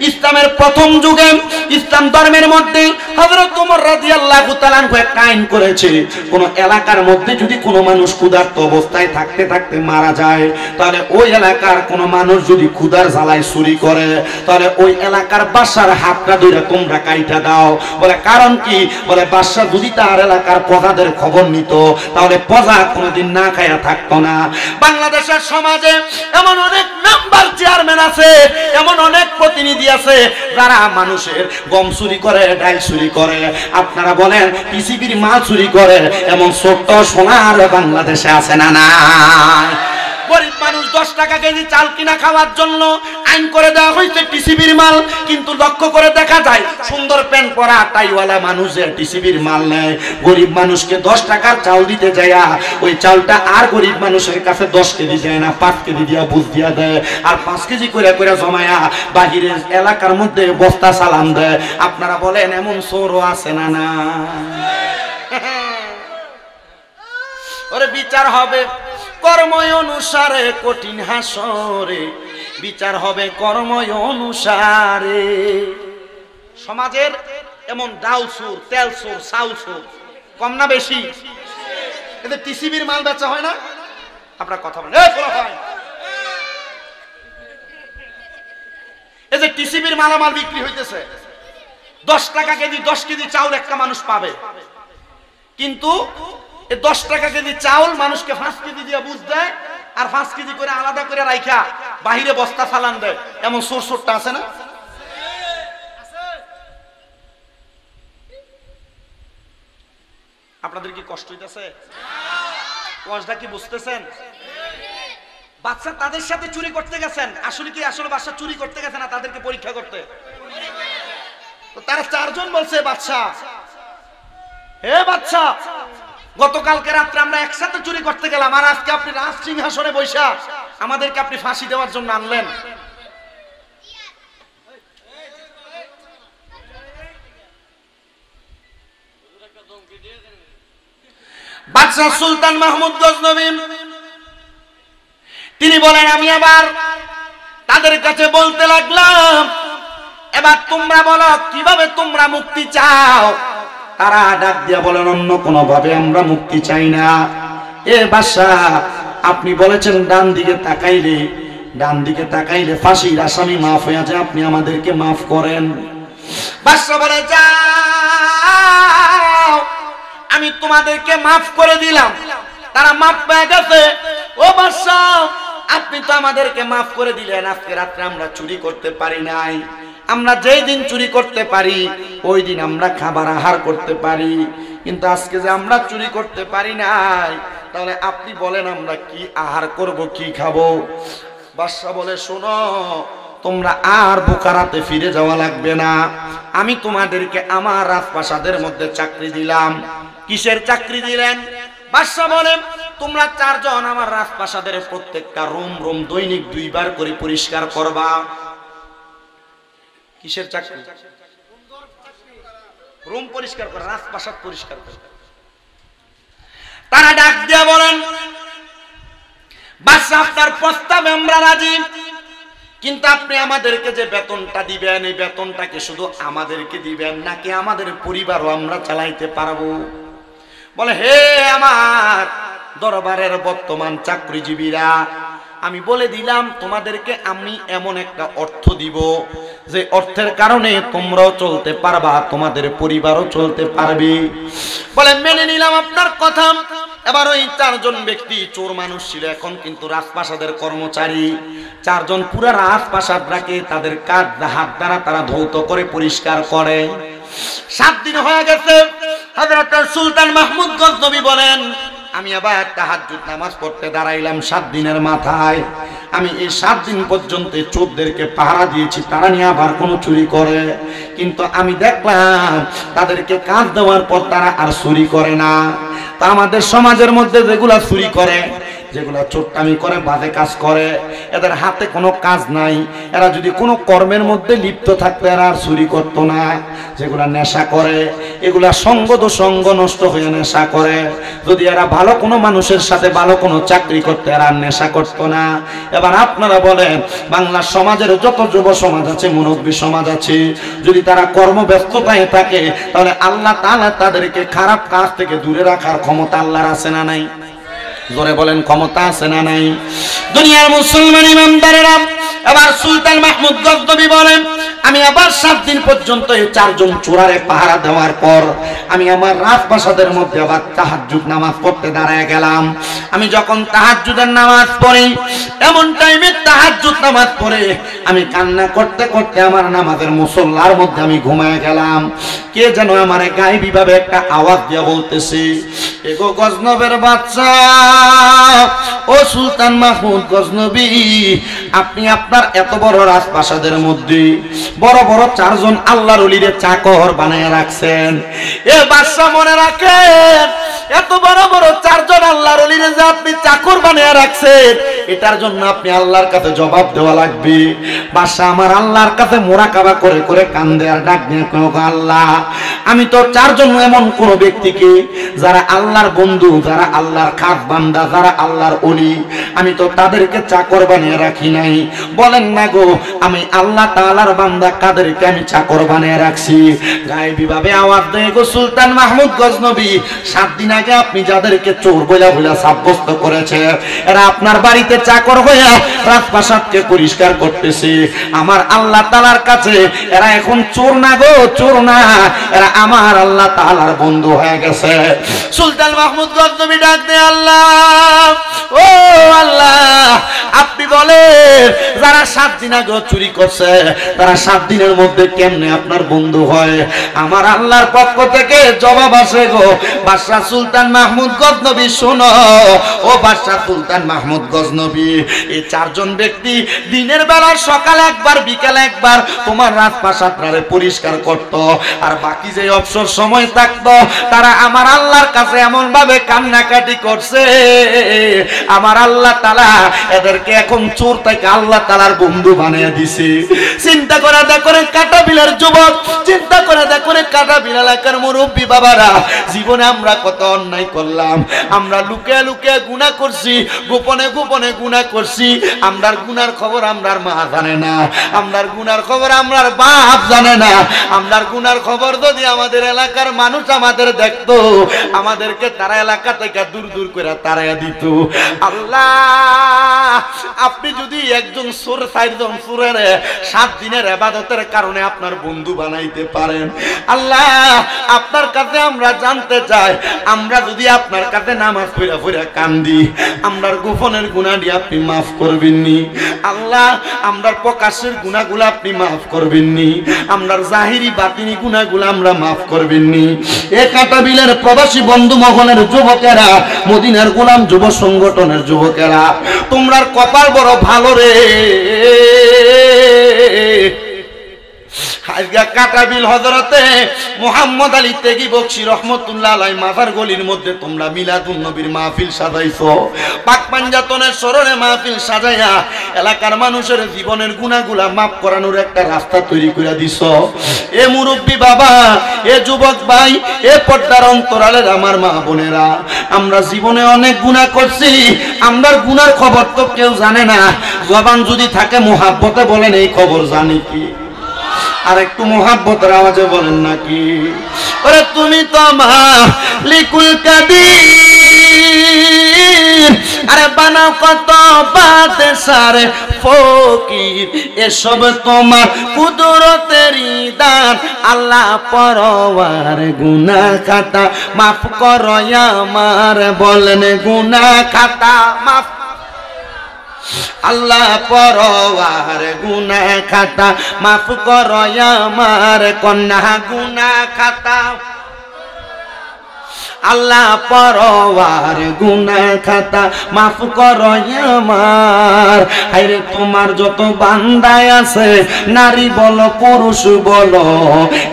ইসলামের প্রথম যুগে ইসলাম ধর্মের মধ্যে হযরত ওমর রাদিয়াল্লাহু তাআলা একটা আইন করেছে, কোন এলাকার মধ্যে যদি কোনো মানুষ ক্ষুধার্ত অবস্থায় থাকতে থাকতে মারা যায়, তাহলে ওই এলাকার কোন মানুষ যদি ক্ষুধার জ্বালায় চুরি করে, তাহলে ওই এলাকার বাদশার হাতটা ধরে তোমরা কাইটা দাও। বলে কারণ কি? বলে বাদশা যদি তার এলাকার প্রজাদের খবর নিত, তাহলে প্রজা কোনোদিন না খায়া থাকতো না। বাংলাদেশের সমাজে এমন অনেক মেম্বার চেয়ারম্যান আছে, এমন অনেক প্রতিনিধি আছে যারা মানুষের গম চুরি করে, ডাল চুরি করে, আপনারা বলেন পিসিবির মাল চুরি করে, এমন ছোট্ট সোনার বাংলাদেশে আছে না? না, গরিব মানুষ 10 টাকা কেজি চাল কিনা খাওয়ার জন্য আইন করে দেওয়া হয়েছে টিসিবির মাল, কিন্তু লক্ষ্য করে দেখা যায় সুন্দর প্যান্ট পরা টাইওয়ালা মানুষ যে টিসিবির মাল নেয়, গরিব মানুষকে 10 টাকার চাল দিতে যায়, ওই চালটা আর গরিব মানুষের কাছে 10 কেজি দেয় না, 5 কেজি দিয়া বুঝ দিয়া দেয়, আর 5 কেজি করে করে জমায়া বাহিরের এলাকার মধ্যে বস্তা সালাম দেয়। আপনারা বলেন এমন চোরও আছে না? না, ওরে বিচার হবে কর্ময় অনুসারে, কঠিন হাসরে বিচার হবে কর্ময় অনুসারে। সমাজের এমন ডাউল চোর, তেল চোর, চাউল চোর কম না বেশি? এদের টিসিবির মাল বেচা হয় না? আপনার কথা বলেন, এই যে টিসিবির মালামাল বিক্রি হইতেছে, 10 টাকা কেজি 10 কেজি চাউল একটা মানুষ পাবে, কিন্তু 10 টাকা কেজি চাউল মানুষকে 5 কেজি দিয়ে বুঝ দেয়, আর 5 কেজি করে আলাদা করে রাইখা বাহিরে বস্তা চালান দেয়। এমন চোর চোরটা আছে না? আপনাদের কি কষ্ট হইতেছে? কষ্টটা কি বুঝতেছেন? বাচ্চা তাদের সাথে চুরি করতে গেছেন, আসলে কি আসলে বাচ্চা চুরি করতে গেছে না তাদেরকে পরীক্ষা করতে? তো তারা 4 জন বলছে, বাচ্চা, হে বাচ্চা, গতকালকে রাত্রে আমরা একসাথে চুরি করতে গেলাম, আর আজকে আপনি রাজ সিংহাসনে বৈশা আমাদেরকে আপনি ফাঁসি দেওয়ার জন্য আনলেন। বাদশা সুলতান মাহমুদ গজনবী তিনি বলেন, আমি আবার তাদের কাছে বলতে লাগলাম, এবার তোমরা বলো কিভাবে তোমরা মুক্তি চাও? তারা ডাক দিয়া বলেন, অন্য কোন ভাবে আমরা মুক্তি চাই না। এ বাদশা, আপনি বলেছেন ডান দিকে তাকাইলে ফাঁসির আসামি মাফ হয়ে যায়, আপনি আমাদেরকে মাফ করেন। বাদশা বলে, যাও, আমি তোমাদেরকে মাফ করে দিলাম। তারা মাফ পেয়ে গেছে। ও বাদশা, আপনি তো আমাদেরকে মাফ করে দিলেন, আজকে রাত্রে আমরা চুরি করতে পারি নাই, আমরা যেই দিন চুরি করতে পারি ওই দিন আমরা খাবার আহার করতে পারি, কিন্তু আজকে যে আমরা চুরি করতে পারি নাই, তাহলে আপনি বলেন আমরা কি আহার করব, কি খাবো? বাদশা বলে, শোনো, তোমরা আর বোকারাতে ফিরে যাওয়া লাগবে না, আমি তোমাদেরকে আমার রাজপ্রাসাদের মধ্যে চাকরি দিলাম। কিসের চাকরি দিলেন? বাদশা বলেন, তোমরা 4 জন আমার রাজপ্রাসাদের প্রত্যেকটা রুম দৈনিক 2 বার করে পরিষ্কার করবা। কিসের চাকরি? রুম পরিষ্কার করা, রাজপ্রাসাদ পরিষ্কার করা। তারা ডাক দিয়া বলেন, বাদশা, আপনার প্রস্তাবে আমরা রাজি, কিন্তু আপনি আমাদেরকে যে বেতনটা দিবেন, এই বেতনটাকে শুধু আমাদেরকে দিবেন নাকি আমাদের পরিবারও আমরা চালাইতে পারবো? বলে, হে আমার দরবারের বর্তমান চাকরিজীবীরা, আমি বলে দিলাম তোমাদেরকে আমি এমন একটা অর্থ দিব যে অর্থের কারণে তোমরাও চলতে পারবা, তোমাদের পরিবারও চলতে পারবে। বলে, মেনে নিলাম আপনার কথা, এবার ওই চারজন ব্যক্তি চোর মানুষ ছিল, এখন কিন্তু রাজপ্রাসাদের কর্মচারী। চারজন পুরা রাজপ্রাসাদটাকে তাদের কাঁধ হাত দ্বারা তারা ধৌত করে পরিষ্কার করে। 7 দিন হয়ে গেছে। হযরত সুলতান মাহমুদ গজনবী বলেন, আমি আবার তাহাজ্জুদ নামাজ পড়তে দাঁড়াইলাম 7 দিনের মাথায়। আমি এই 7 দিন পর্যন্ত চোরদেরকে পাহারা দিয়েছি, তারা নিয়ে আবার কোনো চুরি করে, কিন্তু আমি দেখলাম তাদেরকে কাজ দেওয়ার পর তারা আর চুরি করে না। তা আমাদের সমাজের মধ্যে যেগুলা চুরি করে, যেগুলা চোরটামি করে, বাজে কাজ করে, এদের হাতে কোনো কাজ নাই, এরা যদি কোনো কর্মের মধ্যে লিপ্ত থাকতো এরা আর চুরি করতো না। যেগুলা নেশা করে, এগুলা সঙ্গ তো সঙ্গ নষ্ট হয়ে নেশা করে। যদি এরা ভালো কোনো মানুষের সাথে ভালো কোনো চাকরি করতে এরা নেশা করতো না। এবার আপনারা বলেন, বাংলার সমাজের যত যুব সমাজ আছে, মুরব্বী সমাজ আছে, যদি তারা কর্মব্যস্ততায় থাকে, তাহলে আল্লাহ তাআলা তাদেরকে খারাপ কাজ থেকে দূরে রাখার ক্ষমতা আল্লাহর আছে না নাই? জোরে বলেন, ক্ষমতা আছে না নাই? দুনিয়ার মুসলমান ইমানদারেরা, এবার সুলতান মাহমুদ গজনবী বলেন, আমি আবার 7 দিন পর্যন্ত এই চারজন চোরারে পাহারা দেওয়ার পর আমি আমার রাজপ্রাসাদের মধ্যে আবার তাহাজ্জুদ নামাজ পড়তে দাঁড়ায় গেলাম। আমি যখন তাহাজ্জুদের নামাজ পড়ি, এমন টাইমে তাহাজ্জুদ নামাজ পড়ে আমি কান্না করতে করতে আমার নামাজের মুসল্লার মধ্যে আমি ঘুমায় গেলাম। কে যেন আমার গায়েবী ভাবে একটা আওয়াজ দিয়ে বলতেছে, এগো গজনবের বাচ্চা, ও সুলতান মাহমুদ গজনবী, আপনি আপনার এত বড় রাজপ্রাসাদের মধ্যে বড় বড় 4 জন আল্লাহর ওলিরে চাকর বানায় রাখছেন। এ বাদশা মনে রাখেন, এত বড় বড় 4 জন আল্লাহর ওলিরে যে আপনি চাকর বানায় রাখছেন, এটার জন্য আপনি আল্লাহর কাছে জবাব দেওয়া লাগবে। বাদশা আমার আল্লাহর কাছে মোরাকাবা করে করে কান্দে আর ডাক দিয়ে কয়, আল্লাহ, আমি তো 4 জন এমন কোন ব্যক্তিকে যারা আল্লাহর বন্ধু, যারা আল্লাহর খাস বান্দা, যারা আল্লাহর ওলি, আমি তো তাদেরকে চাকর বানিয়ে রাখি নাই। বলেন না গো, আমি আল্লাহ তাআলার বান্দা কাদেরকে আমি চাকর বানিয়ে রাখছি? গায়েবী ভাবে আওয়াজ দেয়, গো সুলতান মাহমুদ গজনবী, 7 দিন আগে আপনি যাদেরকে চোর বইলা বইলা সাব্যস্ত করেছে, এরা আপনার বাড়িতে চাকর হইয়া রাজপ্রাসাদকে পরিষ্কার করতেছে। আমার আল্লাহ তাআলার কাছে এরা এখন চোর না গো, চোর না, এরা আমার আল্লাহ তাআলার বন্ধু হয়ে গেছে। সুলতান মাহমুদ গজনবী ডাক দেয়, আল্লাহ, ও আল্লাহ, আপনি বলেন যারা 7 দিন আগে চুরি করছে তারা 7 দিনের মধ্যে কেমনে আপনার বন্ধু হয়? আমার আল্লাহর পক্ষ থেকে জবাব আসে গো বাদশা সুলতান মাহমুদ গজনবী, শোনো ও বাদশা সুলতান মাহমুদ গজনবী, এই 4 জন ব্যক্তি দিনের বেলা সকালে একবার বিকালে একবার তোমার রাজপ্রাসাদটারে পরিষ্কার করত, আর বাকি যে অবসর সময় থাকতো তারা আমার আল্লাহর কাছে এমন ভাবে কান্নাকাটি করছে, আমার আল্লাহ তাআলা এদেরকে এখন চোর থেকে আল্লাহ তাআলার বন্ধু বানিয়ে দিছে। চিন্তা করে দেখো রে কাটাবিলের যুবক, চিন্তা করে দেখো রে কাটাবিল এলাকার মুরব্বী বাবারা, জীবনে আমরা কত অন্যায় করলাম, আমরা লুকিয়ে লুকিয়ে গুনাহ করছি, গোপনে গোপনে গুনাহ করছি। আমরার গুনার খবর আমরার মা জানে না, আমরার গুনার খবর আমরার বাপ জানে না। আমরার গুনার খবর যদি আমাদের এলাকার মানুষ আমাদের দেখতো, আমাদেরকে তারা এলাকা থেকে দূর দূর করে তাড়াইয়া দিত। আল্লাহ, আপনি যদি একজন চোর 4 জন চোরের 7 দিনের ইবাদতের কারণে আপনার বন্ধু বানাইতে পারেন, আল্লাহ আপনার কাছে আমরা জানতে চাই, আমরা যদি আপনার কাছে নামাজ পড়া পড়া কান্দি, আমরার গোপনের গুনাহটি আপনি মাফ করবেন নি? আল্লাহ, আমরার প্রকাশের গুনাহগুলো আপনি মাফ করবেন নি? আমরার জাহিরি বাতিনি গুনাহগুলো আমরা মাফ করবেন নি? এ কাটাবিলের প্রবাসী বন্ধু মহলের যুবকেরা, মদিনার গোলাম যুব সংগঠনের যুবকেরা, তোমরার কপাল বড় ভালো রে। আজকে কাটাবিল হযরতে মুহাম্মদ আলী তেগি বকশী রহমাতুল্লাহ আলাইহি মাজার গলির মধ্যে তোমরা মিলাদুন নবীর মাহফিল সাজাইছো, পাক পাঞ্জাতনের স্মরণে মাহফিল সাজাইয়া এলাকার মানুষের জীবনের গুনাহগুলা মাফ করানোর একটা রাস্তা তৈরি করে দিছো। এ মুরব্বী বাবা, এ যুবক ভাই, এ পর্দার অন্তরালের আমার মা বোনেরা, আমরা জীবনে অনেক গুনাহ করছি, আমরার গুনার খবর তো কেউ জানে না। জবান যদি থাকে মুহাব্বতে বলেন এই খবর জানি কি? আর একটু মুহাব্বতের আওয়াজে বলেন নাকি? ওরে তুমি তো মালিকুল কাদির, আরে বানাও কত বাদশার ফকির এসব তোমার কুদরতেরই দান আল্লাহ পরওয়ার গুনাহ খাতা মাফ করো আমার বলেন গুনাহ খাতা মাফ আল্লাহ পরওয়ার গুনাহ খাতা মাফ করো আমার কন্যা গুনাহ খাতা আল্লাহ পরওয়ার গুনাহ খাতা মাফ করো আমার হায়রে তোমার যত বান্দা আছে নারী বলো পুরুষ বলো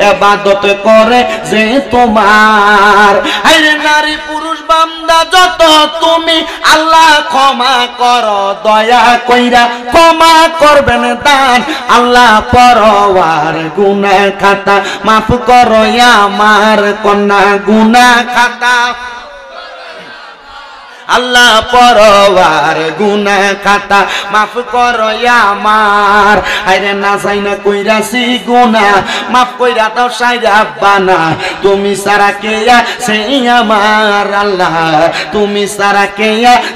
ইবাদত করে যে তোমার হায়রে নারী পুরুষ বান্দা যত তুমি আল্লাহ ক্ষমা করো দয়া কইরা ক্ষমা করবেন দান আল্লাহ পরওয়ার গুনাহ খাতা মাফ করো আমার কন্যা গুনাহ খাতা আল্লাহ পরওয়ার গুনাহ খাতা মাফ করো আমার আরে না চাই না কইরাছি গুনাহ মাফ কইরা দাও সাইরা বানা তুমি সারা কে সেই আমার আল্লাহ তুমি সারা কে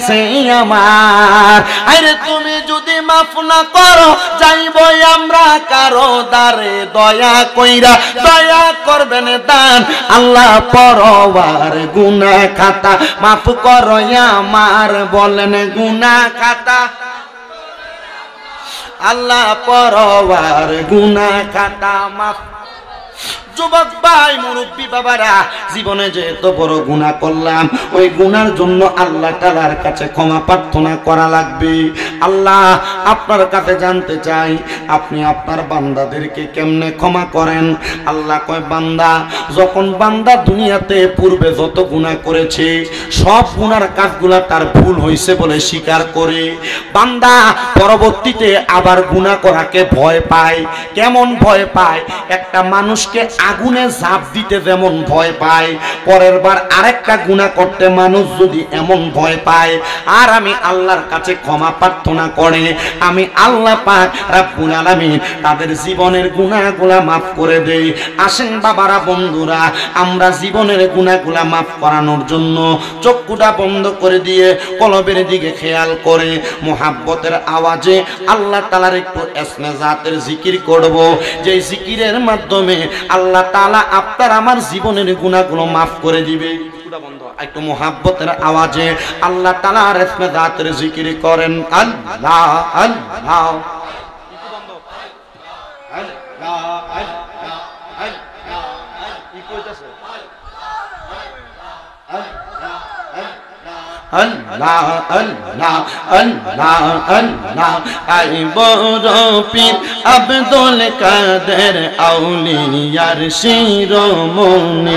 সেই আমার আরে তুমি যদি মাফ না করো যাইব আমরা কারো দারে দয়া কইরা দয়া করবেন দান আল্লাহ পরওয়ার গুনাহ খাতা মাফ করো আমার বলেন গুনাহ খাতা আল্লাহ পরওয়ার গুনাহ খাতা মাফ যুবক ভাই মুরব্বী বাবারা জীবনে যে এত বড় গুনাহ করলাম ওই গুনার জন্য আল্লাহ তাআলার কাছে ক্ষমা প্রার্থনা করা লাগবে আল্লাহ আপনার কাছে জানতে চাই আপনি আপনার বান্দাদেরকে কেমনে ক্ষমা করেন আল্লাহ কয় বান্দা যখন বান্দা দুনিয়াতে পূর্বে যত গুনাহ করেছে সব গুনার কাজগুলা তার ভুল হইছে বলে স্বীকার করে বান্দা পরবর্তীতে আবার গুনাহ করাকে ভয় পায় কেমন ভয় পায় একটা মানুষকে আগুনে ঝাঁপ দিতে যেমন ভয় পায় পরের বার আরেকটা গুনাহ করতে মানুষ যদি এমন ভয় পায় আর আমি আল্লাহর কাছে ক্ষমা প্রার্থনা করে আমি আল্লাহ পাক রব্বুল আলামিন তাদের জীবনের গুনাহগুলা maaf করে দেই আসেন বাবারা বন্ধুরা আমরা জীবনের গুনাহগুলা maaf করানোর জন্য চক্ষুটা বন্ধ করে দিয়ে কলবের দিকে খেয়াল করে মুহাব্বতের আওয়াজে আল্লাহ তাআলার একটু ইসমে জাতের জিকির করব যে জিকিরের মাধ্যমে আল্লাহ তাআলা আপনার আমার জীবনের গুনাহগুলো maaf করে দিবে চক্ষুটা বন্ধ একটু মুহাব্বতের আওয়াজে আল্লাহ তাআলার ইসমে জাতের জিকির করেন আল্লাহ আল্লাহ Allah Allah Allah Allah ay boro pir Abdul Kader auliyar shiromoni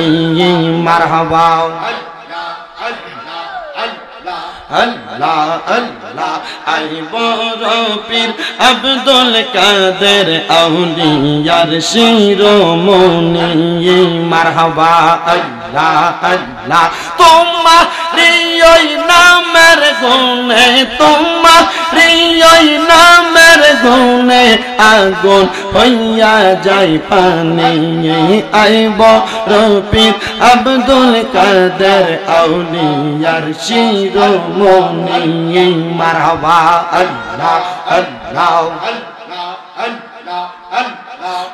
marhaba Allah Allah ay boro pir Abdul Kader auliyar shiromoni marhaba Allah Allah তোমারি ওই নামের গুণে তোমারি ওই নামের গুণে আগুন হইয়া যায় পানি আইব রফিক আব্দুল কাদের আউলিয়ার শিরোমণি মারহাবা আল্লাহ আল্লাহ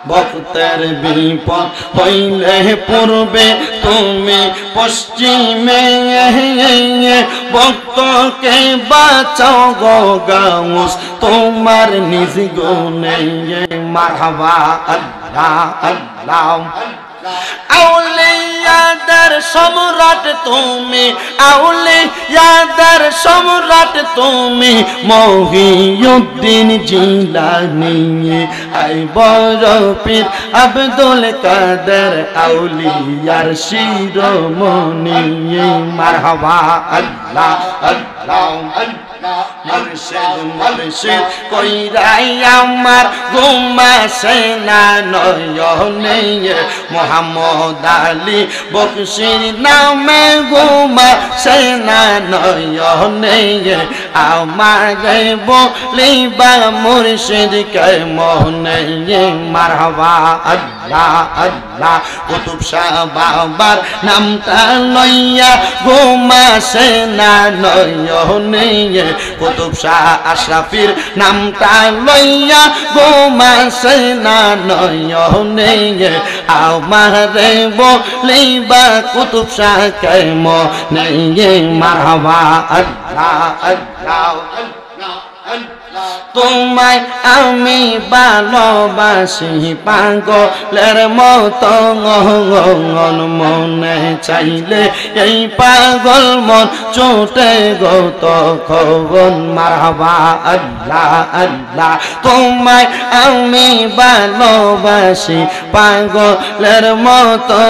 ভক্তের বিপদ হইলে পূর্বে তুমি পশ্চিমে ভক্তকে বাঁচাও গো গাউস তোমার নিজ গুণে মারহাবা আল্লাহ আল্লাহ আউলিয়াদের সম্রাট তুমি আউলিয়াদের সম্রাট তুমি মহিউদ্দিন জিলানী আই বড় পীর আব্দুল কাদের আউলিয়ার শিরোমণি মারহাবা আল্লাহ আল্লাহ মুর্শিদ মুর্শিদ কইরাই আমার ঘুমাসে না নয়নে মুহাম্মদ আলী বকশির নামে ঘুমা সেনা নয়নে আমার বলিবা মুর্শিদ কে মনে মারহাবা আল্লাহ আল্লাহ কুতুব শাহ বাবার নামটা লইয়া ঘুমা সেনা নয়নে কুতুব শাহ আশরাফির নামটা লইয়া ঘুমা সেনা নয়নে আমার বলিবা কুতুব শাহ কে মনে মারহাবা আল্লাহ আল্লাহ তোমায় আমি ভালোবাসি পাগলের মতো মনে চাইলে এই পাগল মন ছুটে গো তখন মারহাবা আল্লাহ আল্লাহ তোমায় আমি ভালোবাসি পাগলের মতো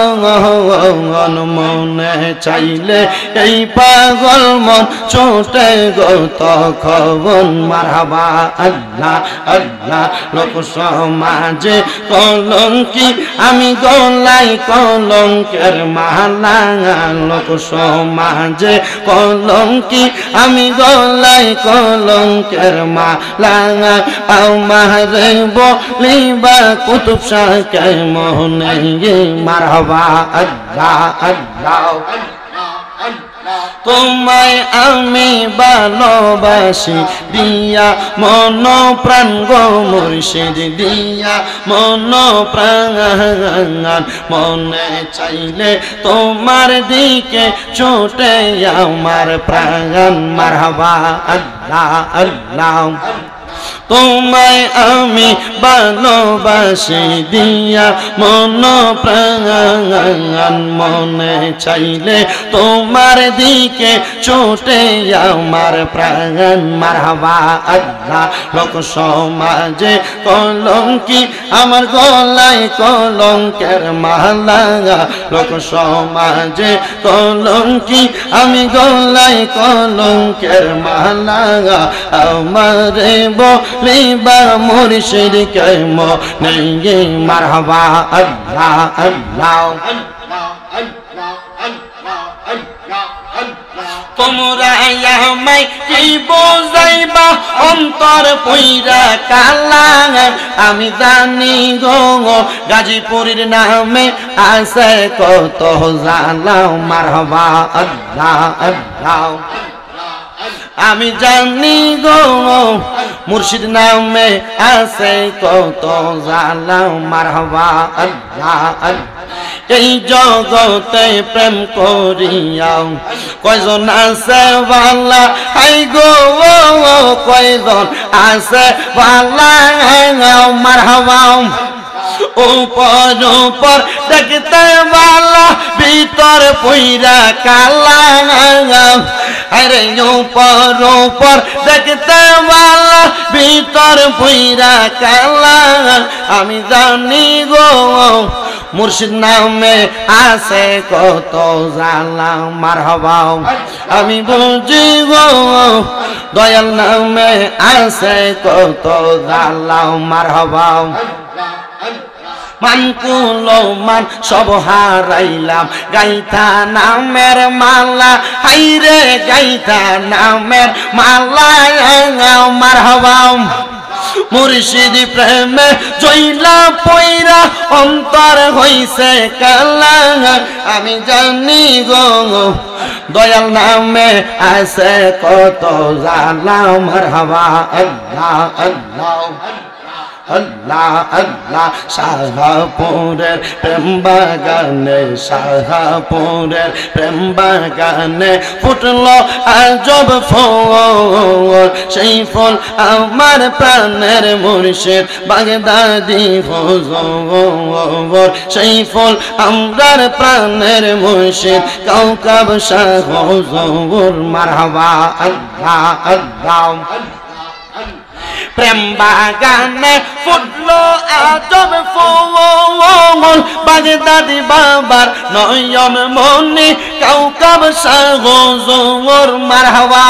মনে চাইলে এই পাগল মন ছুটে গো তখন মারহাবা আল্লাহ আল্লাহ লোক সমাজে কলঙ্কি আমি গলাই কলঙ্কের মালা লোক সমাজে কলঙ্কি আমি গলাই কলঙ্কের মালা আমার বলিবা কুতুব শাহ কে মনে মারহাবা আল্লাহ আল্লাহ তোমায় আমি ভালোবাসি দিয়া মন প্রাণ গো মুর্শিদ দিয়া মন প্রাণ মনে চাইলে তোমার দিকে ছোটে আমার প্রাণ মারহাবা আল্লাহ আল্লাহ তোমায় আমি ভালোবাসি দিয়া মন প্রাণ মনে চাইলে তোমার দিকে ছোটে আমার প্রাণ মারহাবা আল্লাহ লোক সমাজে কলঙ্কি আমার গলায় কলঙ্কের মালা লোক সমাজে কলঙ্কি আমি গলায় কলঙ্কের মালা আমার বলিবা মুর্শিদ কে মনে মারহাবা আল্লাহ আল্লাহ তোমরা আমায় কি বোঝাইবা অন্তর পইরা কালা আমি জানি গো গাজীপুরের নামে আছে কত জালা মারহাবা আল্লাহ আল্লাহ আমি জানি গো মুর্শিদ নামে আছে কত জালা মারহাবা আল্লাহ এই জগতে প্রেম করিয়াও কয়জন আছে ভালা হাই গো কয়জন আছে ভালা মারহাবা উপর উপর দেখতে ভালা ভিতর পইরা কালা আরে উপর উপর দেখতে ভালা ভিতর পইরা কালা আমি জানি গো মুর্শিদ নামে আছে কত জালা মারহাবা আমি বুঝি গো দয়াল নামে আছে কত জালা মারহাবা মানকুলো মান সব হারাইলাম গাইতা নামের মালা হাইরে গাইতা নামের মালা মারহাবা মুর্শিদ প্রেমে জইলা পয়রা অন্তর হইছে কালা আমি জানি গো দয়াল নামে আছে কত জালা মারহাবা আল্লাহ আল্লাহ আল্লাহ আল্লাহ শাহপুরের প্রেম বাগানে শাহপুরের প্রেম বাগানে ফুটলো আজব ফুল সেই ফুল আমার প্রাণের মুর্শিদ বাগদাদি হুজুর সেই ফুল আমরার প্রাণের মুর্শিদ কাউকাব শাহ হুজুর মারহাবা আল্লাহ আল্লাহ প্রেম বাগানে ফুটলো আজব ফুল বাগদাদি বাবার নয়ন মনি কাউকাব শাহ হুজুর মারহাবা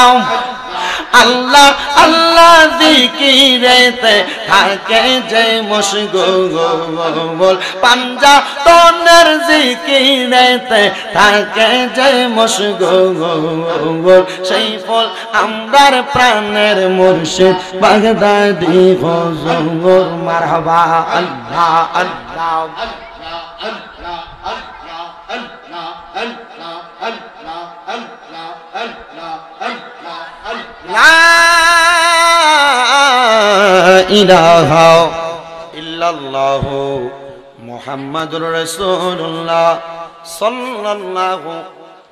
আল্লাহ আল্লাহ জিকিরেতে থাকে যে মশগুল পাঞ্জা তনের জিকিরেতে থাকে যে মশগুল সেই ফল আমরার প্রাণের মুর্শিদ বাগদাদি হুজুর মারহাবা আল্লাহ আল্লাহ লা ইলাহা ইল্লাল্লাহু মুহাম্মাদুর রাসূলুল্লাহ সাল্লাল্লাহু